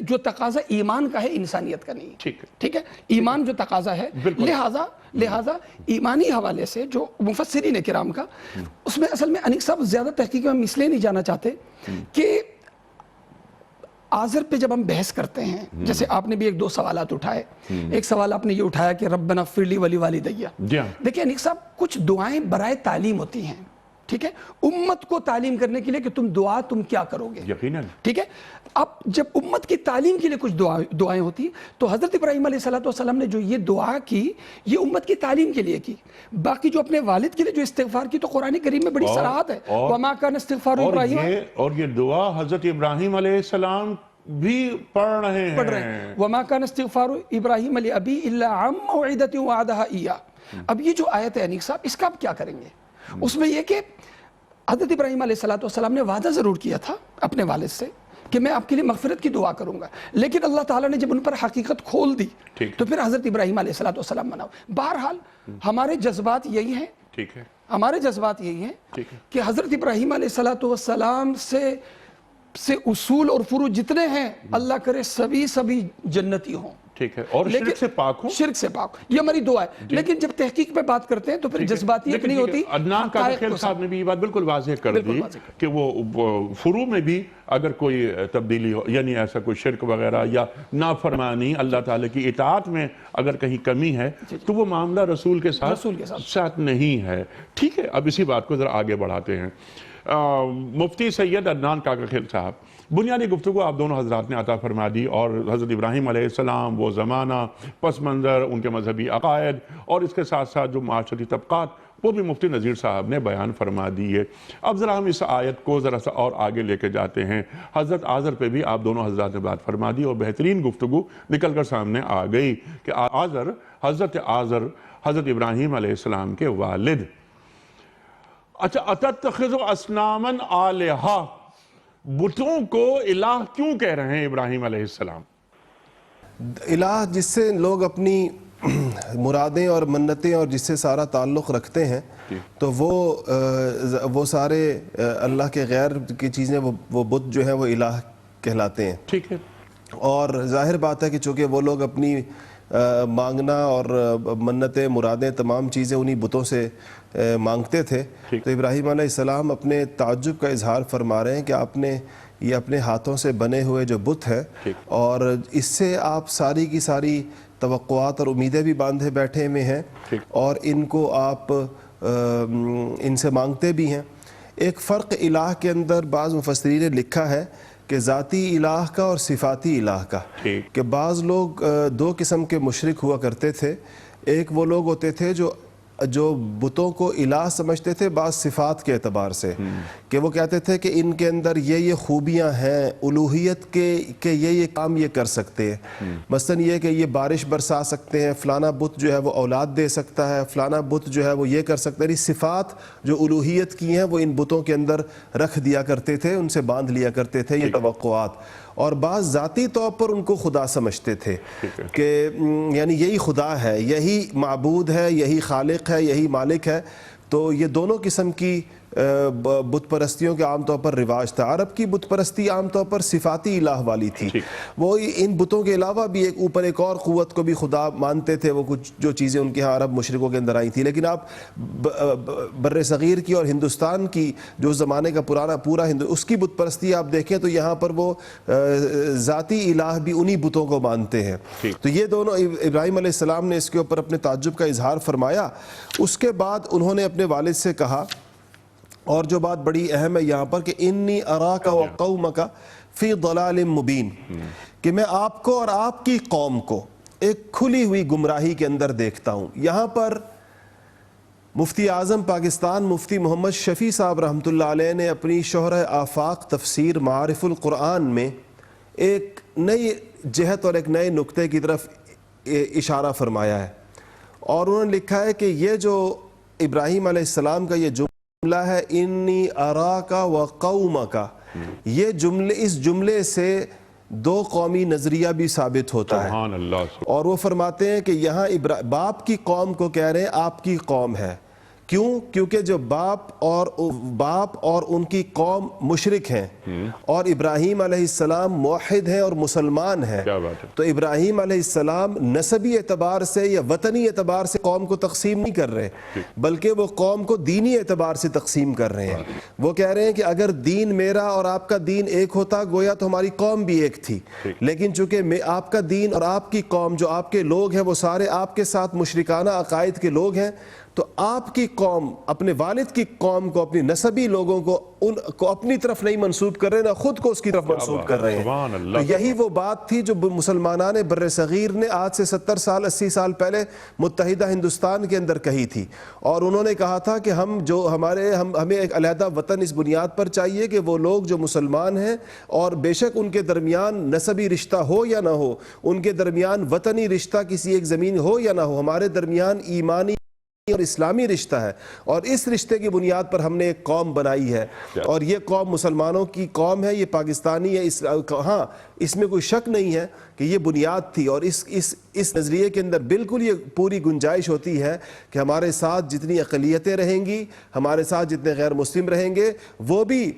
C: جو تقاضا ایمان کا ہے انسانیت کا نہیں ہے. ٹھیک ہے، ایمان جو تقاضا ہے، لہٰذا ایمانی حوالے سے جو مفسرین کرام کا، اس میں اصل میں انیق صاحب زیادہ تحقیق میں ہم اس لیے نہیں جانا چاہتے کہ آذر پہ جب ہم بحث کرتے ہیں، جیسے آپ نے بھی ایک دو سوالات اٹھائے. ایک سوال آپ نے یہ اٹھایا کہ ربنا اغفر لی ولی والدیّ. دیکھیں انیق صاحب، کچھ دعائیں برائے تعلیم ہوتی ہیں، ٹھیک ہے، امت کو تعلیم کرنے کے لیے کہ تم کیا کرو گے. یقیناً. ٹھیک ہے، اب جب امت کی تعلیم کے لیے کچھ دعائیں ہوتی ہیں تو حضرت ابراہیم علیہ السلام نے جو یہ دعا کی یہ امت کی تعلیم کے لیے کی. باقی جو اپنے والد کے لیے جو استغفار کی تو قرآن کریم میں بڑی صراحت ہے. وَمَا كَانَ اسْتِغْفَارُ إِبْرَاهِيمَ،
A: اور یہ دعا حضرت ابراہیم علیہ السلام بھی پڑھ رہے ہیں.
C: وَمَا كَانَ اسْتِغْفَارُ إِبْرَاهِيمَ لِأَبِيهِ إِلَّا عَن مَّوْعِدَةٍ وَعَدَهَا إِيَّاهُ. اب یہ جو آیت ہے انیق صاحب، اس کا اب کیا کریں گے؟ اس میں یہ کہ حضرت ابراہیم علیہ السلام نے وعدہ ضرور کیا تھا اپنے والد سے کہ میں آپ کے لیے مغفرت کی دعا کروں گا، لیکن اللہ تعالیٰ نے جب ان پر حقیقت کھول دی تو پھر حضرت ابراہیم علیہ السلام منع. بہرحال ہمارے جذبات یہی ہیں کہ حضرت ابراہیم علیہ السلام سے اصول اور فروع جتنے ہیں اللہ کرے سبھی جنتی ہوں.
A: ٹھیک ہے، اور شرک سے پاک ہوں.
C: شرک سے پاک، یہ ہماری دعا ہے. لیکن جب تحقیق پہ بات کرتے ہیں تو پھر جذباتیت نہیں ہوتی.
A: عدنان کاکڑ صاحب نے بھی یہ بات بالکل واضح کر دی کہ وہ فروع میں بھی اگر کوئی تبدیلی ہو، یعنی ایسا کوئی شرک وغیرہ یا نافرمانی، اللہ تعالیٰ کی اطاعت میں اگر کہیں کمی ہے تو وہ معاملہ رسول کے ساتھ نہیں ہے. ٹھیک ہے، اب اسی بات کو ذرا آگے بڑھاتے ہیں. مفتی سید عدنان کاکڑ صاحب، بنیادی گفتگو آپ دونوں حضرات نے عطا فرما دی، اور حضرت ابراہیم علیہ السلام، وہ زمانہ، پس منظر، ان کے مذہبی عقائد، اور اس کے ساتھ ساتھ جو معاشرتی طبقات، وہ بھی مفتی نذیر صاحب نے بیان فرما دیے. اب ذرا ہم اس آیت کو ذرا سا اور آگے لے کے جاتے ہیں. حضرت آذر پہ بھی آپ دونوں حضرات نے بات فرما دی اور بہترین گفتگو نکل کر سامنے آ گئی کہ حضرت آذر حضرت ابراہیم علیہ السلام کے والد. اچھا، اتتخذ اصناما آلہہ، بتوں کو الہ کیوں کہہ رہے ہیں ابراہیم علیہ السلام؟
B: الہ جس سے لوگ اپنی مرادیں اور منتیں اور جس سے سارا تعلق رکھتے ہیں تو وہ سارے اللہ کے غیر کی چیزیں، وہ بت جو ہیں وہ الہ کہلاتے ہیں. ٹھیک ہے، اور ظاہر بات ہے کہ چونکہ وہ لوگ اپنی مانگنا اور منتیں، مرادیں، تمام چیزیں انہی بتوں سے مانگتے تھے، تو ابراہیم علیہ السلام اپنے تعجب کا اظہار فرما رہے ہیں کہ آپ نے یہ اپنے ہاتھوں سے بنے ہوئے جو بت ہے اور اس سے آپ ساری کی ساری توقعات اور امیدیں بھی باندھے بیٹھے ہوئے ہیں اور ان کو آپ ان سے مانگتے بھی ہیں. ایک فرق الہ کے اندر بعض مفسرین نے لکھا ہے کہ ذاتی الہ کا اور صفاتی الہ کا، کہ بعض لوگ دو قسم کے مشرک ہوا کرتے تھے. ایک وہ لوگ ہوتے تھے جو بتوں کو الہ سمجھتے تھے بعض صفات کے اعتبار سے، کہ وہ کہتے تھے کہ ان کے اندر یہ خوبیاں ہیں الوہیت کے کہ یہ کام یہ کر سکتے ہیں. مثلا یہ کہ یہ بارش برسا سکتے ہیں، فلانا بت جو ہے وہ اولاد دے سکتا ہے، فلانا بت جو ہے وہ یہ کر سکتا ہے. یہ صفات جو الوہیت کی ہیں وہ ان بتوں کے اندر رکھ دیا کرتے تھے، ان سے باندھ لیا کرتے تھے یہ توقعات. اور بعض ذاتی طور پر ان کو خدا سمجھتے تھے کہ یعنی یہی خدا ہے، یہی معبود ہے، یہی خالق ہے، یہی مالک ہے. تو یہ دونوں قسم کی بت پرستیوں کے عام طور پر رواج تھا. عرب کی بت پرستی عام طور پر صفاتی الہ والی تھی. وہ ان بتوں کے علاوہ بھی ایک اور قوت کو بھی خدا مانتے تھے، وہ کچھ جو چیزیں ان کے ہاں عرب مشرکوں کے اندر آئی تھیں. لیکن آپ بر صغیر کی اور ہندوستان کی جو زمانے کا پورا اس کی بت پرستی آپ دیکھیں تو یہاں پر وہ ذاتی الہ بھی انہی بتوں کو مانتے ہیں. تو یہ دونوں ابراہیم علیہ السلام نے اس کے اوپر اپنے تعجب کا اظہار فرمایا. اس کے بعد انہوں نے اپنے والد سے کہا، اور جو بات بڑی اہم ہے یہاں پر، کہ انی اراک و قومک فی ضلال مبین، کہ میں آپ کو اور آپ کی قوم کو ایک کھلی ہوئی گمراہی کے اندر دیکھتا ہوں. یہاں پر مفتی اعظم پاکستان مفتی محمد شفیع صاحب رحمۃ اللہ علیہ نے اپنی شہرہ آفاق تفسیر معارف القرآن میں ایک نئی جہت اور ایک نئے نقطے کی طرف اشارہ فرمایا ہے، اور انہوں نے لکھا ہے کہ یہ جو ابراہیم علیہ السلام کا یہ جملہ ہے، انی اراکا و قومکا، یہ اس جملے سے دو قومی نظریہ بھی ثابت ہوتا ہے.
A: سبحان اللہ.
B: اور وہ فرماتے ہیں کہ یہاں باپ کی قوم کو کہہ رہے ہیں آپ کی قوم ہے. کیوں؟ کیونکہ جو باپ اور ان کی قوم مشرک ہیں اور ابراہیم علیہ السلام موحد ہیں اور مسلمان ہیں. تو ابراہیم علیہ السلام نسبی اعتبار سے یا وطنی اعتبار سے قوم کو تقسیم نہیں کر رہے، بلکہ وہ قوم کو دینی اعتبار سے تقسیم کر رہے ہیں. وہ کہہ رہے ہیں کہ اگر دین میرا اور آپ کا دین ایک ہوتا گویا تو ہماری قوم بھی ایک تھی، لیکن چونکہ آپ کا دین اور آپ کی قوم جو آپ کے لوگ ہیں وہ سارے آپ کے ساتھ مشرکانہ عقائد کے لوگ ہیں، تو آپ کی قوم اپنے والد کی قوم کو، اپنی نسبی لوگوں کو، ان کو اپنی طرف نہیں منسوب کر رہے، نہ خود کو اس کی طرف منسوب کر رہے ہیں. تو یہی وہ بات تھی جو مسلمانان بر صغیر نے آج سے 70 سال 80 سال پہلے متحدہ ہندوستان کے اندر کہی تھی. اور انہوں نے کہا تھا کہ ہمیں ایک علیحدہ وطن اس بنیاد پر چاہیے کہ وہ لوگ جو مسلمان ہیں اور بے شک ان کے درمیان نسبی رشتہ ہو یا نہ ہو، ان کے درمیان وطنی رشتہ کسی ایک زمین ہو یا نہ ہو، ہمارے درمیان ایمانی اور اسلامی رشتہ ہے، اور اس رشتے کی بنیاد پر ہم نے ایک قوم بنائی ہے، اور یہ قوم مسلمانوں کی قوم ہے، یہ پاکستانی ہے. ہاں، اس میں کوئی شک نہیں ہے کہ یہ بنیاد تھی، اور اس نظریے کے اندر بالکل یہ پوری گنجائش ہوتی ہے کہ ہمارے ساتھ جتنی اقلیتیں رہیں گی، ہمارے ساتھ جتنے غیر مسلم رہیں گے، وہ بھی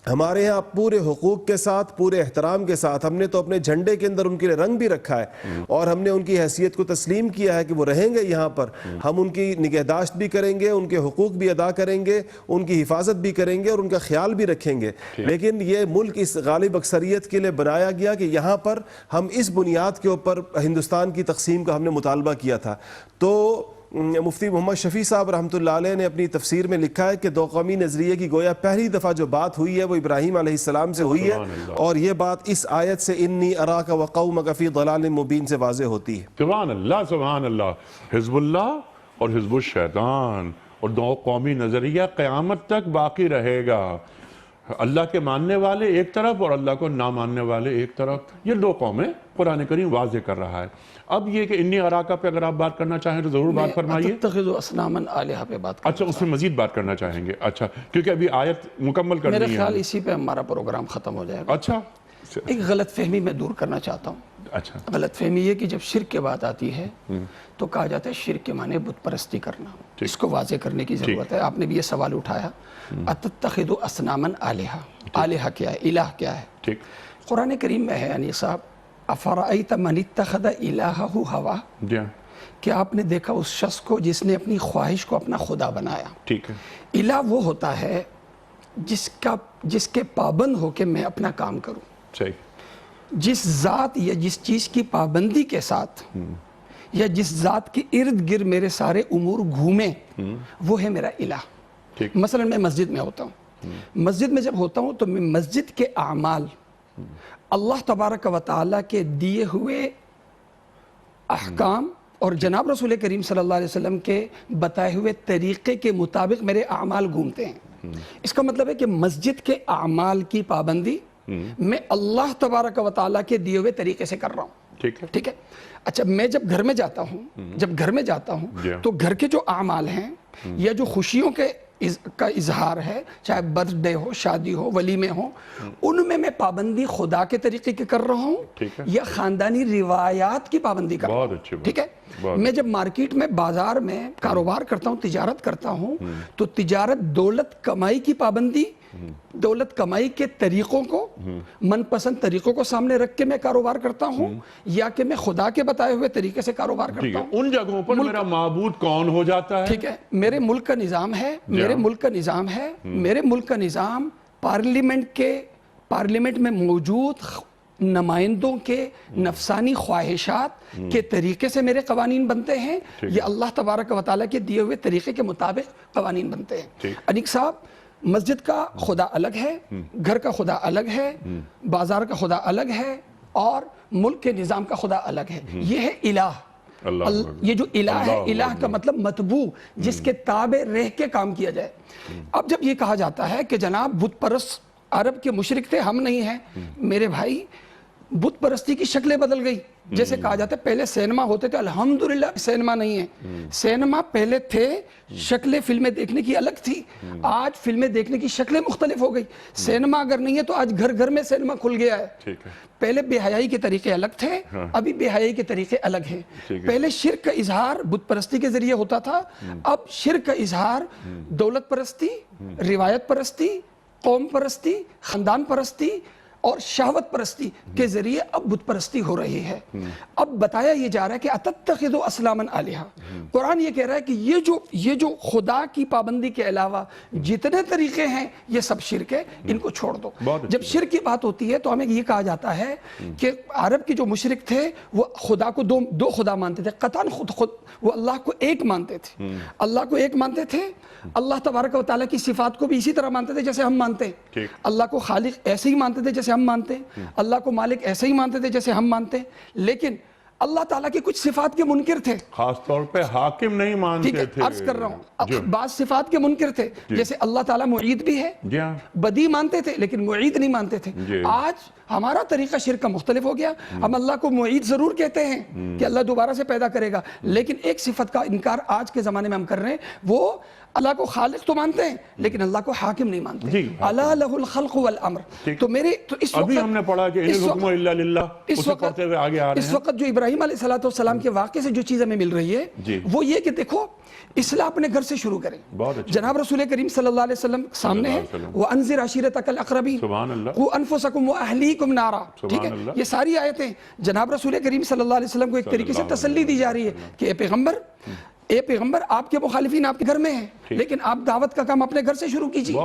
B: ہمارے ہاں پورے حقوق کے ساتھ، پورے احترام کے ساتھ. ہم نے تو اپنے جھنڈے کے اندر ان کے رنگ بھی رکھا ہے، اور ہم نے ان کی حیثیت کو تسلیم کیا ہے کہ وہ رہیں گے یہاں پر. ہم ان کی نگہداشت بھی کریں گے، ان کے حقوق بھی ادا کریں گے، ان کی حفاظت بھی کریں گے، اور ان کا خیال بھی رکھیں گے. لیکن یہ ملک اس غالب اکثریت کے لیے بنایا گیا کہ یہاں پر ہم اس بنیاد کے اوپر ہندوستان کی تقسیم کا ہم نے مطالبہ کیا تھا. تو مفتی محمد شفیع صاحب رحمۃ اللہ علیہ نے اپنی تفسیر میں لکھا ہے کہ دو قومی نظریے کی گویا پہلی دفعہ جو بات ہوئی ہے وہ ابراہیم علیہ السلام سے ہوئی ہے، اور یہ بات اس آیت سے انی اراک و قومک فی ضلال مبین سے واضح ہوتی ہے.
A: سبحان اللہ، سبحان اللہ. حزب اللہ اور حزب الشیطان اور دو قومی نظریہ قیامت تک باقی رہے گا. اللہ کے ماننے والے ایک طرف اور اللہ کو نہ ماننے والے ایک طرف. یہ دو قومیں قرآن کریم واضح کر رہا ہے. اب یہ کہ انی اراکا پہ اگر آپ بات کرنا چاہیں تو ضرور بات فرمائیے.
C: اتخذوا اصناما آلہہ پہ بات کرنا.
A: اچھا، اس میں مزید بات کرنا چاہیں گے. اچھا، کیونکہ ابھی آیت مکمل کرنی ہے.
C: میرے خیال اسی پہ ہمارا پروگرام ختم ہو جائے گا.
A: اچھا،
C: ایک غلط فہمی میں دور کرنا چاہتا ہوں.
A: اچھا،
C: غلط فہمی یہ کہ جب شرک کی بات آتی ہے تو کہا جاتا ہے شرک کے معنی بت پرستی کرنا. اس کو واضح کرنے کی ضرورت ہے. آپ نے بھی یہ سوال اٹھایا، اتتخذوا اصناما آلہہ. آلہہ کیا ہے؟ الہ کیا ہے؟
A: ٹھیک.
C: قرآن کریم میں ہے انیس صاحب، افرأیت من اتخذ الہہ ہوا، کہ آپ نے دیکھا اس شخص کو جس نے اپنی خواہش کو اپنا خدا بنایا.
A: ٹھیک ہے.
C: الہ وہ ہوتا ہے جس کے پابند ہو کے میں اپنا کام کروں.
A: صحیح.
C: جس ذات یا جس چیز کی پابندی کے ساتھ یا جس ذات کے ارد گرد میرے سارے امور گھومیں، وہ ہے میرا الہ. مثلا میں مسجد میں ہوتا ہوں. مسجد میں جب ہوتا ہوں تو میں مسجد کے اعمال اللہ تبارک و تعالیٰ کے دیے ہوئے احکام اور جناب رسول کریم صلی اللہ علیہ وسلم کے بتائے ہوئے طریقے کے مطابق میرے اعمال گھومتے ہیں. اس کا مطلب ہے کہ مسجد کے اعمال کی پابندی میں اللہ تبارک و تعالیٰ کے دیے ہوئے طریقے سے کر رہا ہوں. ٹھیک ہے. اچھا، میں جب گھر میں جاتا ہوں تو گھر کے جو اعمال ہیں یا جو خوشیوں کے کا اظہار ہے، چاہے برتھ ڈے ہو، شادی ہو، ولیمے ہوں، ان میں پابندی خدا کے طریقے کی کر رہا ہوں یا خاندانی روایات کی پابندی کر رہا ہوں. ٹھیک ہے، میں جب مارکیٹ میں، بازار میں کاروبار کرتا ہوں، تجارت کرتا ہوں، تو تجارت دولت کمائی کی پابندی، دولت کمائی کے طریقوں کو، من پسند طریقوں کو سامنے رکھ کے میں کاروبار کرتا ہوں، یا کہ میں خدا کے بتائے ہوئے طریقے سے کاروبار کرتا ہوں.
A: ان جگہوں پر میرا معبود کون ہو جاتا ہے؟
C: ٹھیک ہے، میرے ملک کا نظام ہے، میرے ملک کا نظام ہے، میرے ملک کا نظام پارلیمنٹ میں موجود نمائندوں کے نفسانی خواہشات کے طریقے سے میرے قوانین بنتے ہیں، یا اللہ تبارک و تعالیٰ کے دیے ہوئے طریقے کے مطابق قوانین بنتے ہیں. انیق صاحب، مسجد کا خدا الگ ہے، گھر کا خدا الگ ہے، بازار کا خدا الگ ہے، اور ملک کے نظام کا خدا الگ ہے. یہ ہے الہ. یہ جو الہ ہے، الہ کا مطلب متبوع، جس کے تابع رہ کے کام کیا جائے. اب جب یہ کہا جاتا ہے کہ جناب بت پرست عرب کے مشرک تھے، ہم نہیں ہیں، میرے بھائی بت پرستی کی شکلیں بدل گئی. جیسے کہا جاتا ہے پہلے سینما ہوتے تھے، الحمدللہ سینما نہیں ہے. سینما پہلے تھے، شکلیں فلمیں دیکھنے کی الگ تھی، آج فلمیں دیکھنے کی شکلیں مختلف ہو گئی. سینما اگر نہیں ہے تو آج گھر گھر میں سینما کھل گیا ہے. پہلے بے حیائی کے طریقے الگ تھے، ابھی بے حیائی کے طریقے الگ ہیں. پہلے شرک کا اظہار بت پرستی کے ذریعے ہوتا تھا، اب شرک کا اظہار دولت پرستی، روایت پرستی، قوم پرستی، خاندان پرستی اور شہوت پرستی کے ذریعے اب بت پرستی ہو رہی ہے. اب بتایا یہ جا رہا ہے کہ اتتخذوا اصناما آلہہ. قرآن یہ کہہ رہا ہے کہ یہ جو خدا کی پابندی کے علاوہ جتنے طریقے ہیں یہ سب شرک ہے، ان کو چھوڑ دو. جب شرک کی بات ہوتی ہے تو ہمیں یہ کہا جاتا ہے کہ عرب کے جو مشرک تھے وہ خدا کو دو خدا مانتے تھے، قطعاً خود وہ اللہ کو ایک مانتے تھے. اللہ کو ایک مانتے تھے، اللہ تبارک و تعالیٰ کی صفات کو بھی اسی طرح مانتے تھے جیسے ہم مانتے ہیں. اللہ کو خالق ایسے ہی مانتے تھے جیسے ہم مانتے ہیں، اللہ کو مالک ایسے ہی مانتے تھے جیسے ہم مانتے ہیں. لیکن اللہ تعالیٰ کی کچھ صفات کے منکر تھے،
A: خاص طور پہ حاکم نہیں مانتے تھے.
C: عرض کر رہا ہوں بعض صفات کے منکر تھے، جیسے اللہ تعالیٰ معید بھی ہے، بدی مانتے تھے لیکن معید نہیں مانتے تھے. آج ہمارا طریقہ شرک کا مختلف ہو گیا. ہم اللہ کو معید ضرور کہتے ہیں کہ اللہ دوبارہ سے پیدا کرے گا، لیکن ایک صفت کا انکار آج کے زمانے میں ہم کر رہے ہیں، وہ اللہ کو خالق تو مانتے ہیں لیکن اللہ کو حاکم نہیں مانتے. الا لہ الخلق والامر. تو اس وقت
A: ابھی ہم نے پڑھا کہ ان الحکم الا للہ، اسے پڑھتے ہوئے آگے آ رہے ہیں.
C: اس وقت جو ابراہیم علیہ السلام کے واقعے سے جو چیز ہمیں مل رہی ہے وہ یہ کہ دیکھو، اصلاح اپنے گھر سے شروع کریں. جناب رسول کریم صلی اللہ علیہ وسلم سامنے ہے، وَأَنذِرْ عَشِيرَتَكَ الْأَقْرَبِينَ قُوا أَنفُسَكُمْ وَأَهْلِيكُمْ نَارًا. ٹھیک ہے، یہ ساری آیتیں جناب رسول کریم صلی اللہ علیہ وسلم کو ایک طریقے سے تسلی دی جا رہی ہے کہ اے پیغمبر آپ کے مخالفین آپ کے گھر میں ہیں، لیکن آپ دعوت کا کام اپنے گھر سے شروع کیجیے.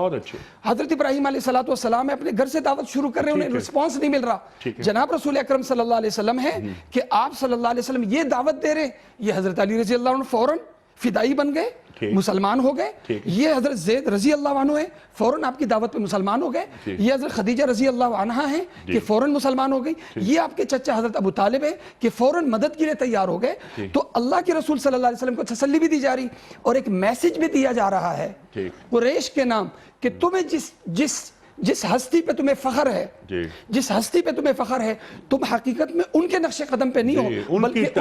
C: حضرت ابراہیم علیہ السلام اپنے گھر سے دعوت شروع کر رہے ہیں، انہیں رسپانس نہیں مل رہا. جناب رسول اکرم صلی اللہ علیہ وسلم ہے کہ آپ صلی اللہ علیہ وسلم یہ دعوت دے رہے ہیں. یہ حضرت علی رضی اللہ عنہ فوراً فدائی بن گئے، مسلمان ہو گئے. یہ حضرت زید رضی اللہ عنہ ہے، فوراً آپ کی دعوت پہ مسلمان ہو گئے. یہ حضرت خدیجہ رضی اللہ عنہا ہیں کہ فوراً مسلمان ہو گئی. یہ آپ کے چچا حضرت ابو طالب ہے کہ فوراً مدد کے لیے تیار ہو گئے. تو اللہ کے رسول صلی اللہ علیہ وسلم کو تسلی بھی دی جا رہی اور ایک میسج بھی دیا جا رہا ہے قریش کے نام کہ تمہیں جس ہستی پہ تمہیں فخر ہے، جس ہستی پہ تمہیں فخر ہے، تم حقیقت میں ان کے نقش قدم پہ نہیں ہو، بلکہ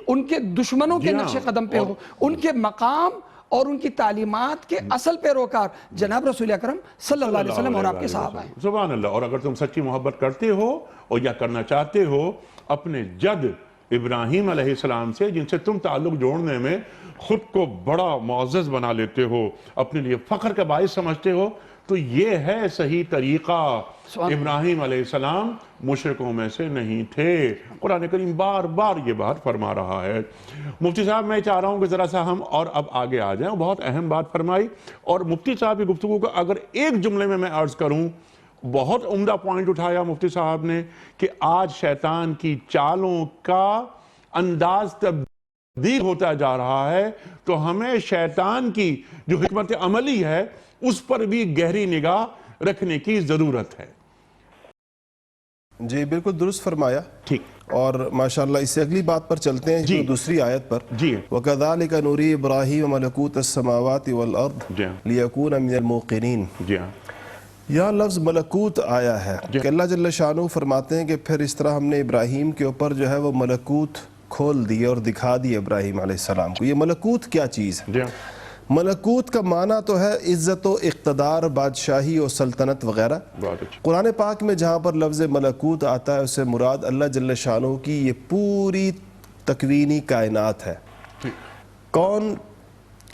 C: ان کے دشمنوں کے نقش قدم پہ ہو. ان کے مقام اور ان کی تعلیمات کے اصل پیروکار جناب رسول اکرم صلی اللہ علیہ وسلم اور آپ کے صحابہ ہیں.
A: سبحان اللہ. اور اگر تم سچی محبت کرتے ہو اور یا کرنا چاہتے ہو اپنے جد ابراہیم علیہ السلام سے، جن سے تم تعلق جوڑنے میں خود کو بڑا معزز بنا لیتے ہو، اپنے لیے فخر کا باعث سمجھتے ہو، تو یہ ہے صحیح طریقہ. ابراہیم علیہ السلام مشرکوں میں سے نہیں تھے. قرآن کریم بار بار یہ بات فرما رہا ہے. مفتی صاحب میں چاہ رہا ہوں کہ ذرا سا ہم اور اب آگے آ جائیں. بہت اہم بات فرمائی، اور مفتی صاحب کی گفتگو کو اگر ایک جملے میں عرض کروں، بہت عمدہ پوائنٹ اٹھایا مفتی صاحب نے کہ آج شیطان کی چالوں کا انداز تبدیل ہوتا جا رہا ہے. تو ہمیں شیطان کی جو حکمت عملی ہے اس پر بھی گہری نگاہ رکھنے کی ضرورت ہے.
B: جی بالکل درست فرمایا.
A: ٹھیک.
B: اور ماشاءاللہ اس سے اگلی بات پر چلتے ہیں، دوسری آیت پر. وَكَذَلِكَ نُرِي إِبْرَاهِيمَ مَلَكُوتَ السَّمَاوَاتِ وَالْأَرْضِ لِيَكُونَ مِنَ الْمُوقِنِينَ. یہاں لفظ ملکوت آیا ہے کہ اللہ جل شانہ فرماتے ہیں کہ پھر اس طرح ہم نے ابراہیم کے اوپر جو ہے وہ ملکوت کھول دی اور دکھا دی ابراہیم علیہ السلام کو. یہ ملکوت کیا چیز ہے؟ ملکوت کا معنی تو ہے عزت و اقتدار، بادشاہی اور سلطنت وغیرہ۔ قرآن پاک میں جہاں پر لفظ ملکوت آتا ہے اس سے مراد اللہ جل شانہ کی یہ پوری تکوینی کائنات ہے۔ کون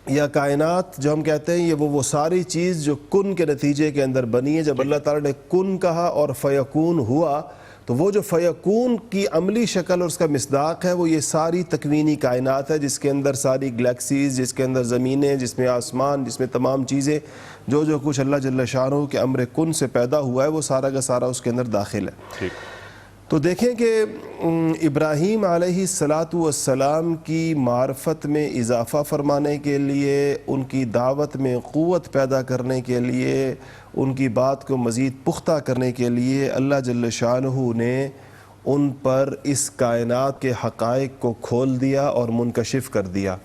B: یا کائنات جو ہم کہتے ہیں یہ وہ ساری چیز جو کن کے نتیجے کے اندر بنی ہے۔ جب اللہ تعالیٰ نے کن کہا اور فیکون ہوا تو وہ جو فیکون کی عملی شکل اور اس کا مصداق ہے وہ یہ ساری تکوینی کائنات ہے، جس کے اندر ساری گلیکسیز، جس کے اندر زمینیں، جس میں آسمان، جس میں تمام چیزیں جو کچھ اللہ جل شانہ کے امر کن سے پیدا ہوا ہے وہ سارا کا سارا اس کے اندر داخل ہے۔ تو دیکھیں کہ ابراہیم علیہ السلام کی معرفت میں اضافہ فرمانے کے لیے، ان کی دعوت میں قوت پیدا کرنے کے لیے، ان کی بات کو مزید پختہ کرنے کے لیے اللہ جل شانہ نے ان پر اس کائنات کے حقائق کو کھول دیا اور منکشف کر دیا۔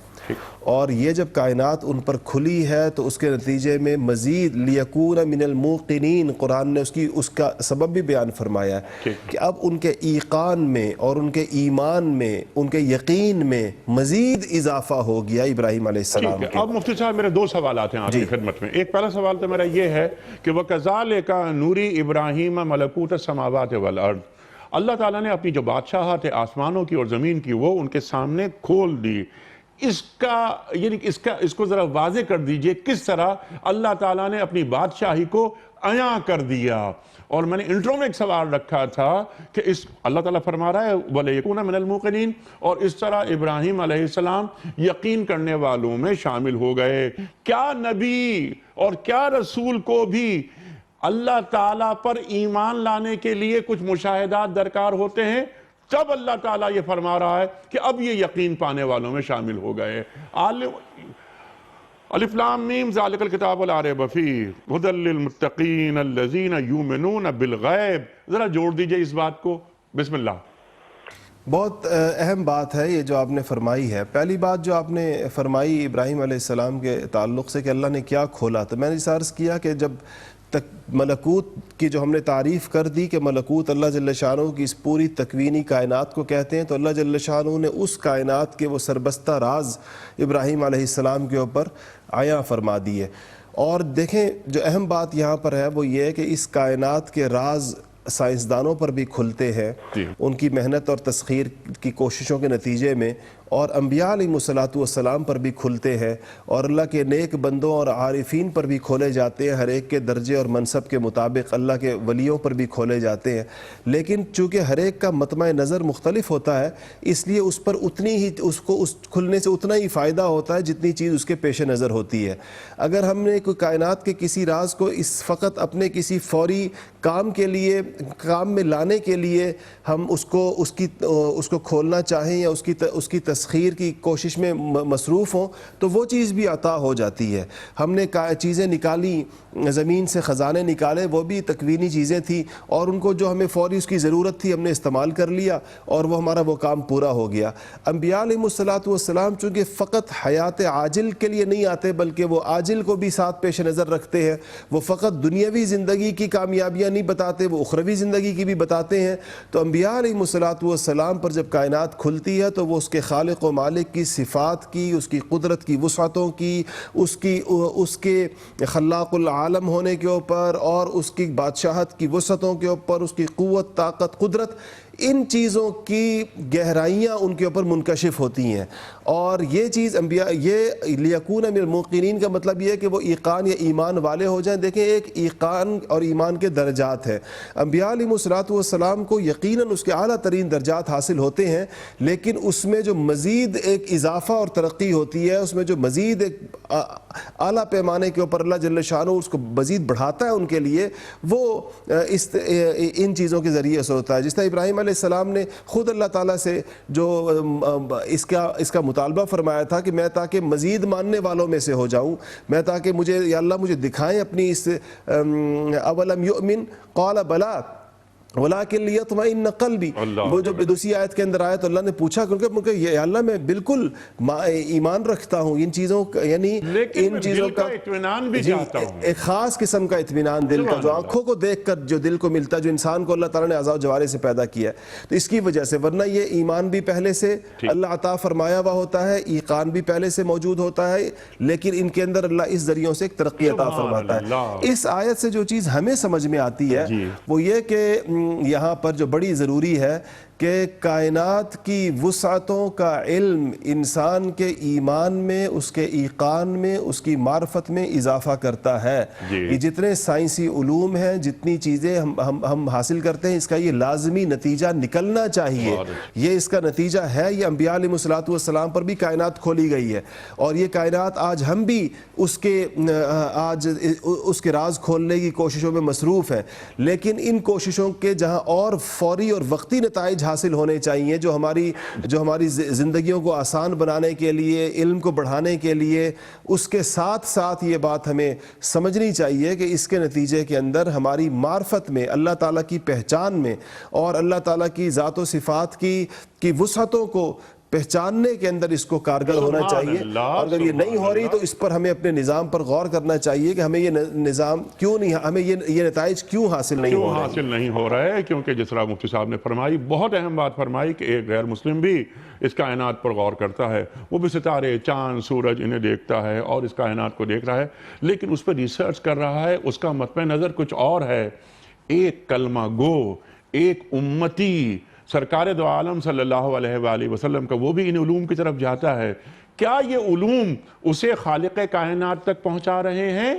B: اور یہ جب کائنات ان پر کھلی ہے تو اس کے نتیجے میں مزید لیکون من الموقنین، قرآن نے اس کا سبب بھی بیان فرمایا ہے کہ اب ان کے ایقان میں اور ان کے ایمان میں، ان کے یقین میں مزید اضافہ ہو گیا ابراہیم علیہ السلام کے۔
A: اب مفتی صاحب میرے دو سوالات ہیں آپ کی خدمت میں۔ ایک پہلا سوال تو میرا یہ ہے کہ وَكَذَلِكَ نُرِي إِبْرَاهِيمَ مَلَكُوتَ السَّمَاوَاتِ وَالْأَرْضِ، اللہ تعالیٰ نے اپنی جو بادشاہت ہے آسمانوں کی اور زمین کی وہ ان کے سامنے کھول دی۔ اس کو ذرا واضح کر دیجئے کس طرح اللہ تعالیٰ نے اپنی بادشاہی کو عیاں کر دیا۔ اور میں نے انٹرو میں ایک سوال رکھا تھا کہ اللہ تعالیٰ فرما رہا ہے وَلَيَكُونَ مِنَ الْمُوقِنِينَ، اور اس طرح ابراہیم علیہ السلام یقین کرنے والوں میں شامل ہو گئے۔ کیا نبی اور کیا رسول کو بھی اللہ تعالیٰ پر ایمان لانے کے لیے کچھ مشاہدات درکار ہوتے ہیں؟ تب اللہ تعالیٰ یہ فرما رہا ہے کہ اب یہ یقین پانے والوں میں شامل ہو گئے۔ الف لام میم ذالک الکتاب لا ریب فیہ ھدی للمتقین الذین یؤمنون بالغیب، ذرا جوڑ دیجئے اس بات کو۔ بسم اللہ۔
B: بہت اہم بات ہے یہ جو آپ نے فرمائی ہے۔ پہلی بات جو آپ نے فرمائی ابراہیم علیہ السلام کے تعلق سے کہ اللہ نے کیا کھولا، تو میں نے عرض کیا کہ جب تک ملکوت کی جو ہم نے تعریف کر دی کہ ملکوت اللہ جل شانہ کی اس پوری تکوینی کائنات کو کہتے ہیں، تو اللہ جل شانہ نے اس کائنات کے وہ سربستہ راز ابراہیم علیہ السلام کے اوپر عیاں فرما دیے۔ اور دیکھیں جو اہم بات یہاں پر ہے وہ یہ ہے کہ اس کائنات کے راز سائنسدانوں پر بھی کھلتے ہیں ان کی محنت اور تسخیر کی کوششوں کے نتیجے میں، اور انبیاء علیہ السلام پر بھی کھلتے ہیں، اور اللہ کے نیک بندوں اور عارفین پر بھی کھولے جاتے ہیں، ہر ایک کے درجے اور منصب کے مطابق اللہ کے ولیوں پر بھی کھولے جاتے ہیں۔ لیکن چونکہ ہر ایک کا مطمع نظر مختلف ہوتا ہے، اس لیے اس پر اتنی ہی اس کھلنے سے اتنا ہی فائدہ ہوتا ہے جتنی چیز اس کے پیش نظر ہوتی ہے۔ اگر ہم نے کوئی کائنات کے کسی راز کو فقط اپنے کسی فوری کام کے لیے، کام میں لانے کے لیے ہم اس کو کھولنا چاہیں یا اس کی تسخیر کی کوشش میں مصروف ہوں تو وہ چیز بھی عطا ہو جاتی ہے۔ ہم نے چیزیں نکالی، زمین سے خزانے نکالے، وہ بھی تکوینی چیزیں تھیں، اور ان کو جو ہمیں فوری اس کی ضرورت تھی ہم نے استعمال کر لیا اور وہ ہمارا وہ کام پورا ہو گیا۔ انبیاء علیہ السلام چونکہ فقط حیات عاجل کے لیے نہیں آتے بلکہ وہ عاجل کو بھی ساتھ پیش نظر رکھتے ہیں، وہ فقط دنیاوی زندگی کی کامیابیاں نہیں بتاتے، وہ اخروی زندگی کی بھی بتاتے ہیں۔ تو انبیاء علیہ السلام پر جب کائنات کھلتی ہے تو وہ اس کے خالق و مالک کی صفات کی، اس کی قدرت کی وسعتوں کی، اس کے خلاق العالم ہونے کے اوپر اور اس کی بادشاہت کی وسعتوں کے اوپر، اس کی قوت، طاقت، قدرت، ان چیزوں کی گہرائیاں ان کے اوپر منکشف ہوتی ہیں۔ اور یہ چیز انبیاء، یہ لیکون من الموقنین کا مطلب یہ ہے کہ وہ ایقان یا ایمان والے ہو جائیں۔ دیکھیں ایک ایقان اور ایمان کے درجات ہیں۔ انبیاء علیہ السلام کو یقیناً اس کے اعلیٰ ترین درجات حاصل ہوتے ہیں، لیکن اس میں جو مزید ایک اضافہ اور ترقی ہوتی ہے، اس میں جو مزید ایک اعلیٰ پیمانے کے اوپر اللہ جل شانہ اس کو مزید بڑھاتا ہے ان کے لیے، وہ ان چیزوں کے ذریعے سے ہوتا ہے۔ جس طرح ابراہیم علیہ السلام نے خود اللہ تعالیٰ سے جو اس کا مطالبہ فرمایا تھا کہ میں تاکہ مزید ماننے والوں میں سے ہو جاؤں، میں تاکہ یا اللہ مجھے دکھائیں اپنی اس اولم یؤمن قال بلا، وَلَٰكِن لِيَطْمَئِنَّ قَلْبِي، وہ جو دوسری آیت کے اندر آیا تو اللہ نے پوچھا کیونکہ یہ اللہ میں بالکل ایمان رکھتا ہوں ان چیزوں کا، یعنی ان چیزوں کا
A: اطمینان بھی چاہتا ہوں،
B: ایک خاص قسم کا اطمینان دل کا جو آنکھوں کو دیکھ کر جو دل کو ملتا ہے، جو انسان کو اللہ تعالیٰ نے اعضاء و جوارح سے پیدا کیا ہے، تو اس کی وجہ سے، ورنہ یہ ایمان بھی پہلے سے اللہ عطا فرمایا ہوا ہوتا ہے، ایقان بھی پہلے سے موجود ہوتا ہے، لیکن ان کے اندر اللہ اس ذریعوں سے ایک ترقی عطا فرماتا ہے۔ اس آیت سے جو چیز ہمیں سمجھ میں آتی ہے وہ یہ کہ یہاں پر جو بڑی ضروری ہے کہ کائنات کی وسعتوں کا علم انسان کے ایمان میں، اس کے ایقان میں، اس کی معرفت میں اضافہ کرتا ہے۔ یہ جتنے سائنسی علوم ہیں، جتنی چیزیں ہم حاصل کرتے ہیں، اس کا یہ لازمی نتیجہ نکلنا چاہیے، یہ اس کا نتیجہ ہے۔ یہ انبیاء علیہ السلام پر بھی کائنات کھولی گئی ہے، اور یہ کائنات آج ہم بھی اس کے راز کھولنے کی کوششوں میں مصروف ہیں، لیکن ان کوششوں کے جہاں اور فوری اور وقتی نتائج حاصل ہونے چاہیے، جو ہماری زندگیوں کو آسان بنانے کے لیے، علم کو بڑھانے کے لیے، اس کے ساتھ ساتھ یہ بات ہمیں سمجھنی چاہیے کہ اس کے نتیجے کے اندر ہماری معرفت میں، اللہ تعالیٰ کی پہچان میں، اور اللہ تعالیٰ کی ذات و صفات کی وسعتوں کو پہچاننے کے اندر اس کو کارگر ہونا چاہیے۔ اور اگر یہ نہیں ہو رہی تو اس پر ہمیں اپنے نظام پر غور کرنا چاہیے کہ ہمیں یہ نظام کیوں نہیں، ہمیں یہ نتائج کیوں حاصل نہیں ہو رہے ہیں۔
A: کیونکہ جس طرح مفتی صاحب نے فرمائی، بہت اہم بات فرمائی کہ ایک غیر مسلم بھی اس کائنات پر غور کرتا ہے، وہ بھی ستارے، چاند، سورج انہیں دیکھتا ہے اور اس کائنات کو دیکھ رہا ہے، لیکن اس پر ریسرچ کر رہا ہے، اس کا مطمع نظر کچھ اور ہے۔ ایک کلمہ گو، ایک امتی سرکار دو عالم صلی اللہ علیہ وآلہ وسلم کا، وہ بھی ان علوم کی طرف جاتا ہے۔ کیا یہ علوم اسے خالق کائنات تک پہنچا رہے ہیں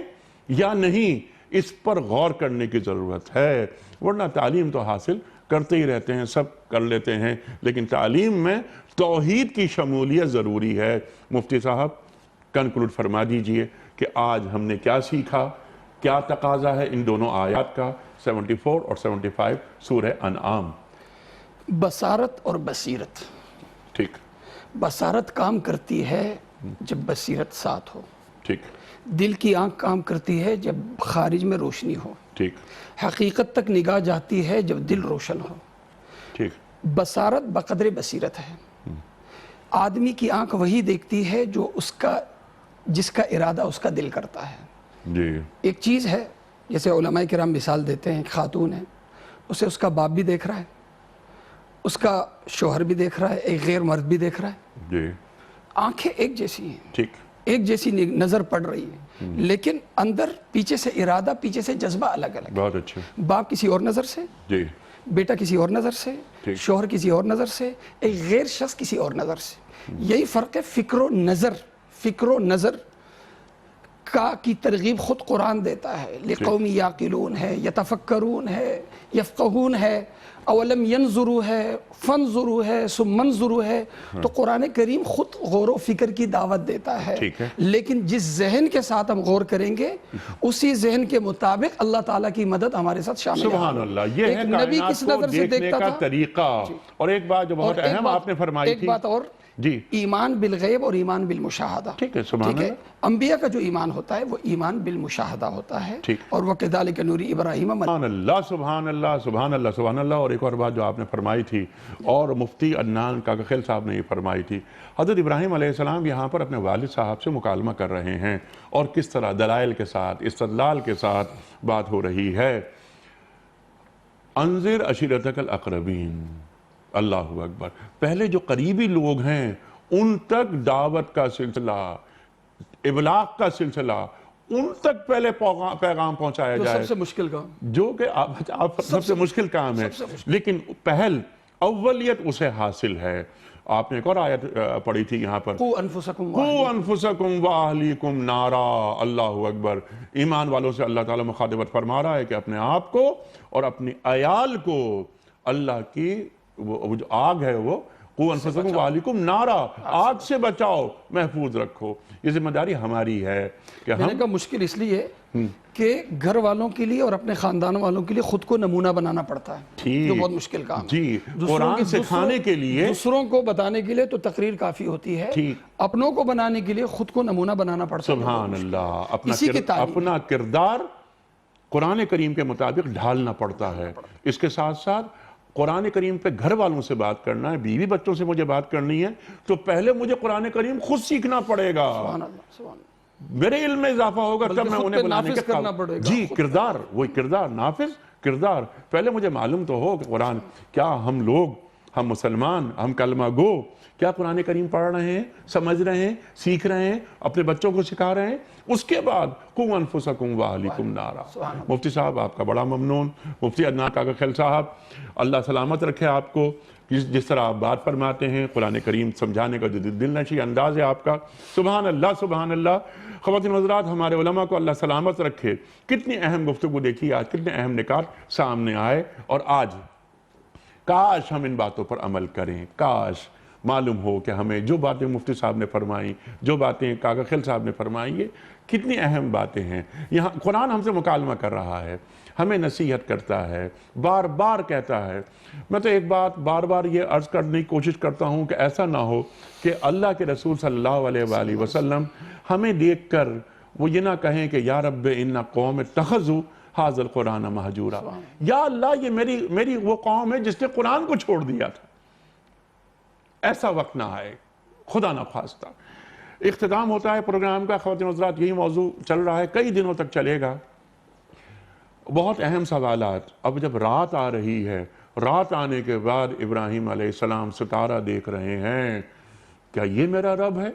A: یا نہیں؟ اس پر غور کرنے کی ضرورت ہے، ورنہ تعلیم تو حاصل کرتے ہی رہتے ہیں، سب کر لیتے ہیں، لیکن تعلیم میں توحید کی شمولیت ضروری ہے۔ مفتی صاحب کنکلوڈ فرما دیجئے کہ آج ہم نے کیا سیکھا، کیا تقاضا ہے ان دونوں آیات کا، 74 اور 75 سورہ انعام۔
C: بصارت اور بصیرت۔
A: ٹھیک۔
C: بصارت کام کرتی ہے جب بصیرت ساتھ ہو۔
A: ٹھیک۔
C: دل کی آنکھ کام کرتی ہے جب خارج میں روشنی ہو۔
A: ٹھیک۔
C: حقیقت تک نگاہ جاتی ہے جب دل روشن ہو۔
A: ٹھیک۔
C: بصارت بقدر بصیرت ہے۔ آدمی کی آنکھ وہی دیکھتی ہے جو جس کا ارادہ اس کا دل کرتا ہے۔
A: جی۔
C: ایک چیز ہے، جیسے علماء کرام مثال دیتے ہیں، ایک خاتون ہے، اسے اس کا باپ بھی دیکھ رہا ہے، اس کا شوہر بھی دیکھ رہا ہے، ایک غیر مرد بھی دیکھ رہا ہے،
A: جی۔
C: آنکھیں ایک جیسی ہیں،
A: ٹھیک۔
C: ایک جیسی نظر پڑ رہی ہے، لیکن اندر پیچھے سے ارادہ، پیچھے سے جذبہ الگ الگ ہے۔
A: بہت اچھا۔
C: باپ کسی اور نظر سے،
A: جی۔
C: بیٹا کسی اور نظر سے، شوہر کسی اور نظر سے، ایک غیر شخص کسی اور نظر سے۔ یہی فرق ہے فکر و نظر کی ترغیب خود قرآن دیتا ہے۔ لِقَوْمِ یَعْقِلُونَ ہے، یَتَفَکَّرُونَ ہے، یَفْقَہُونَ ہے، اولم ينظروا ہے، فانظروا ہے، ثم انظروا ہے۔ تو قرآن کریم خود غور و فکر کی دعوت دیتا ہے، لیکن جس ذہن کے ساتھ ہم غور کریں گے اسی ذہن کے مطابق اللہ تعالیٰ کی مدد ہمارے ساتھ شامل ہے۔
A: سبحان اللہ، یہ ہے کائنات کو دیکھنے کا طریقہ۔ اور ایک بات جو بہت اہم آپ نے فرمائی تھی،
C: ایک بات اور،
A: جی،
C: ایمان بالغیب اور ایمان بالمشاہدہ۔
A: ٹھیک ہے، سبحان اللہ۔
C: انبیاء کا جو ایمان ہوتا ہے وہ ایمان بالمشاہدہ ہوتا ہے، اور وَكَذَلِكَ نُورِي إِبْرَاهِيمَ۔
A: سبحان اللہ، سبحان اللہ، سبحان اللہ، سبحان اللہ۔ اور ایک اور بات جو آپ نے فرمائی تھی، اور مفتی عدنان کاکخیل صاحب نے یہ فرمائی تھی، حضرت ابراہیم علیہ السلام یہاں پر اپنے والد صاحب سے مکالمہ کر رہے ہیں، اور کس طرح دلائل کے ساتھ، استدلال کے ساتھ بات ہو رہی ہے۔ انذر عشیرتک الاقربین، اللہ اکبر۔ پہلے جو قریبی لوگ ہیں ان تک دعوت کا سلسلہ، ابلاغ کا سلسلہ، ان تک پہلے پیغام پہنچایا جائے،
C: سب سے مشکل کام،
A: جو کہ سب سے مشکل کام ہے، لیکن پہل اولیت اسے حاصل ہے۔ آپ نے ایک اور آیت پڑھی تھی یہاں پر،
C: قُوا أَنفُسَكُمْ
A: قُوا أَنفُسَكُمْ وَأَهْلِيكُمْ نَارًا۔ اللہ اکبر۔ ایمان والوں سے اللہ تعالیٰ مخاطبت فرما رہا ہے کہ اپنے آپ کو اور اپنی عیال کو اللہ کی وہ جو آگ ہے، وہ قُوا أَنفُسَكُمْ وَأَهْلِيكُمْ نَارًا، آگ سے بچاؤ، محفوظ رکھو۔ یہ ذمہ داری ہماری ہے کہ
C: میں نے کہا مشکل اس لیے کہ گھر والوں کے لیے اور اپنے خاندان والوں کے لیے خود کو نمونہ بنانا پڑتا ہے، جو بہت مشکل کام ہے۔
A: جی، قرآن سکھانے کے لیے،
C: دوسروں کو بتانے کے لیے تو تقریر کافی ہوتی ہے، اپنوں کو بنانے کے لیے خود کو نمونہ بنانا پڑتا ہے۔
A: سبحان اللہ، اپنا کردار قرآن کریم کے مطابق ڈھالنا پڑتا ہے۔ اس کے ساتھ ساتھ قرآن کریم پہ گھر والوں سے بات کرنا ہے، بیوی بچوں سے مجھے بات کرنی ہے تو پہلے مجھے قرآن کریم خود سیکھنا پڑے گا،
C: سبحان اللہ، سبحان اللہ۔
A: میرے علم میں اضافہ ہوگا تب میں
C: خود
A: انہیں
C: پہ
A: بلانے
C: نافذ
A: کے
C: کرنا پڑے گا۔
A: جی کردار، وہی کردار، نافذ کردار۔ پہلے مجھے معلوم تو ہو کہ قرآن کیا ہم لوگ، ہم مسلمان، ہم کلمہ گو کیا قرآن کریم پڑھ رہے ہیں، سمجھ رہے ہیں، سیکھ رہے ہیں، اپنے بچوں کو سکھا رہے ہیں۔ اس کے بعد قوا انفسکم واہلیکم نارا۔ مفتی صاحب آپ کا بڑا ممنون، مفتی عدنان کاکا خیل صاحب، اللہ سلامت رکھے آپ کو، جس طرح آپ بات فرماتے ہیں، قرآن کریم سمجھانے کا جو دل نشی انداز ہے آپ کا، سبحان اللہ سبحان اللہ۔ خواتین حضرات، ہمارے علماء کو اللہ سلامت رکھے، کتنی اہم گفتگو دیکھی آج، کتنے اہم نکات سامنے آئے، اور آج کاش ہم ان باتوں پر عمل کریں، کاش معلوم ہو کہ ہمیں جو باتیں مفتی صاحب نے فرمائیں، جو باتیں کاکا خیل صاحب نے فرمائیں، یہ کتنی اہم باتیں ہیں۔ یہاں قرآن ہم سے مکالمہ کر رہا ہے، ہمیں نصیحت کرتا ہے، بار بار کہتا ہے۔ میں تو ایک بات بار بار یہ عرض کرنے کی کوشش کرتا ہوں کہ ایسا نہ ہو کہ اللہ کے رسول صلی اللہ علیہ وآلہ وسلم ہمیں دیکھ کر وہ یہ نہ کہیں کہ یا رب ان قوم اتخذوا ھذا القرآن مہجورا، یا اللہ یہ میری وہ قوم ہے جس نے قرآن کو چھوڑ دیا تھا۔ ایسا وقت نہ آئے، خدا نہ خواستہ۔ اختتام ہوتا ہے پروگرام کا، خواتین حضرات یہی موضوع چل رہا ہے، کئی دنوں تک چلے گا۔ بہت اہم سوالات۔ اب جب رات آ رہی ہے، رات آنے کے بعد ابراہیم علیہ السلام ستارہ دیکھ رہے ہیں، کیا یہ میرا رب ہے؟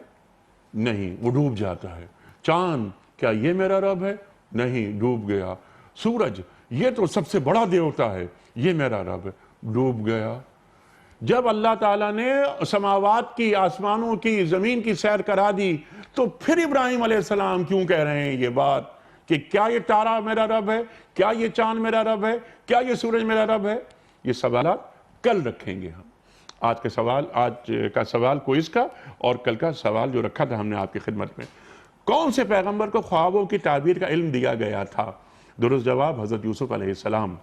A: نہیں، وہ ڈوب جاتا ہے۔ چاند، کیا یہ میرا رب ہے؟ نہیں، ڈوب گیا۔ سورج، یہ تو سب سے بڑا دیوتا ہے، یہ میرا رب ہے، ڈوب گیا۔ جب اللہ تعالیٰ نے سماوات کی، آسمانوں کی، زمین کی سیر کرا دی، تو پھر ابراہیم علیہ السلام کیوں کہہ رہے ہیں یہ بات کہ کیا یہ تارا میرا رب ہے؟ کیا یہ چاند میرا رب ہے؟ کیا یہ سورج میرا رب ہے؟ یہ سوالات کل رکھیں گے ہم۔ آج کا سوال کوئز کا، اور کل کا سوال جو رکھا تھا ہم نے آپ کی خدمت میں، کون سے پیغمبر کو خوابوں کی تعبیر کا علم دیا گیا تھا؟ درست جواب حضرت یوسف علیہ السلام۔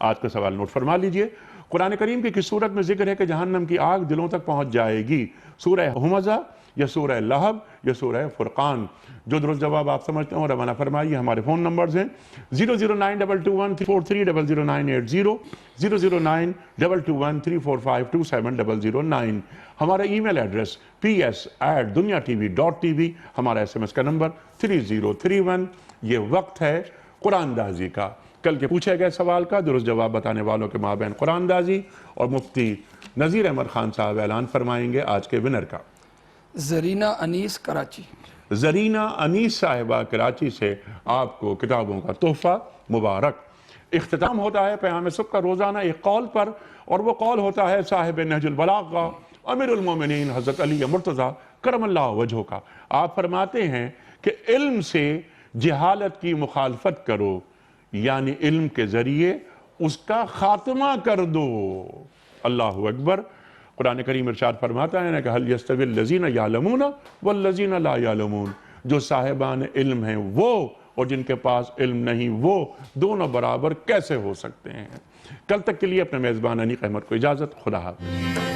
A: آج کا سوال نوٹ فرما لیجئے۔ قرآن کریم کی کس صورت میں ذکر ہے کہ جہنم کی آگ دلوں تک پہنچ جائے گی؟ سورہ ہمزہ یا سورہ لہب یا سورہ فرقان؟ جو درست جواب آپ سمجھتے ہیں روانہ فرمائیے۔ ہمارے فون نمبرز ہیں 0092214300980 009221345270009۔ ہمارا ای میل ایڈریس ps@dunyatv.tv، ہمارا SMS کا نمبر 3031۔ یہ وقت ہے قرآن دازی کا۔ کل کے پوچھے گئے سوال کا درست جواب بتانے والوں کے مابین قرآن دازی اور مفتی نذیر احمد خان صاحب اعلان فرمائیں گے آج کے ونر کا۔
C: زرینہ انیس، کراچی۔
A: زرینہ انیس صاحبہ کراچی سے آپ کو کتابوں کا تحفہ مبارک۔ اختتام ہوتا ہے پیام صبح کا روزانہ ایک قول پر، اور وہ قول ہوتا ہے صاحب نہج البلاغہ کا، امیر المومنین حضرت علی مرتضیٰ کرم اللہ وجہہ کا۔ آپ فرماتے ہیں کہ علم سے جہالت کی مخالفت کرو، یعنی علم کے ذریعے اس کا خاتمہ کر دو۔ اللہ اکبر۔ قرآن کریم ارشاد فرماتا ہے کہ هل يستوي الذين يعلمون والذين لا يعلمون، جو صاحبان علم ہیں وہ اور جن کے پاس علم نہیں وہ دونوں برابر کیسے ہو سکتے ہیں؟ کل تک کے لیے اپنے میزبان انیق احمد کو اجازت، خدا حافظ۔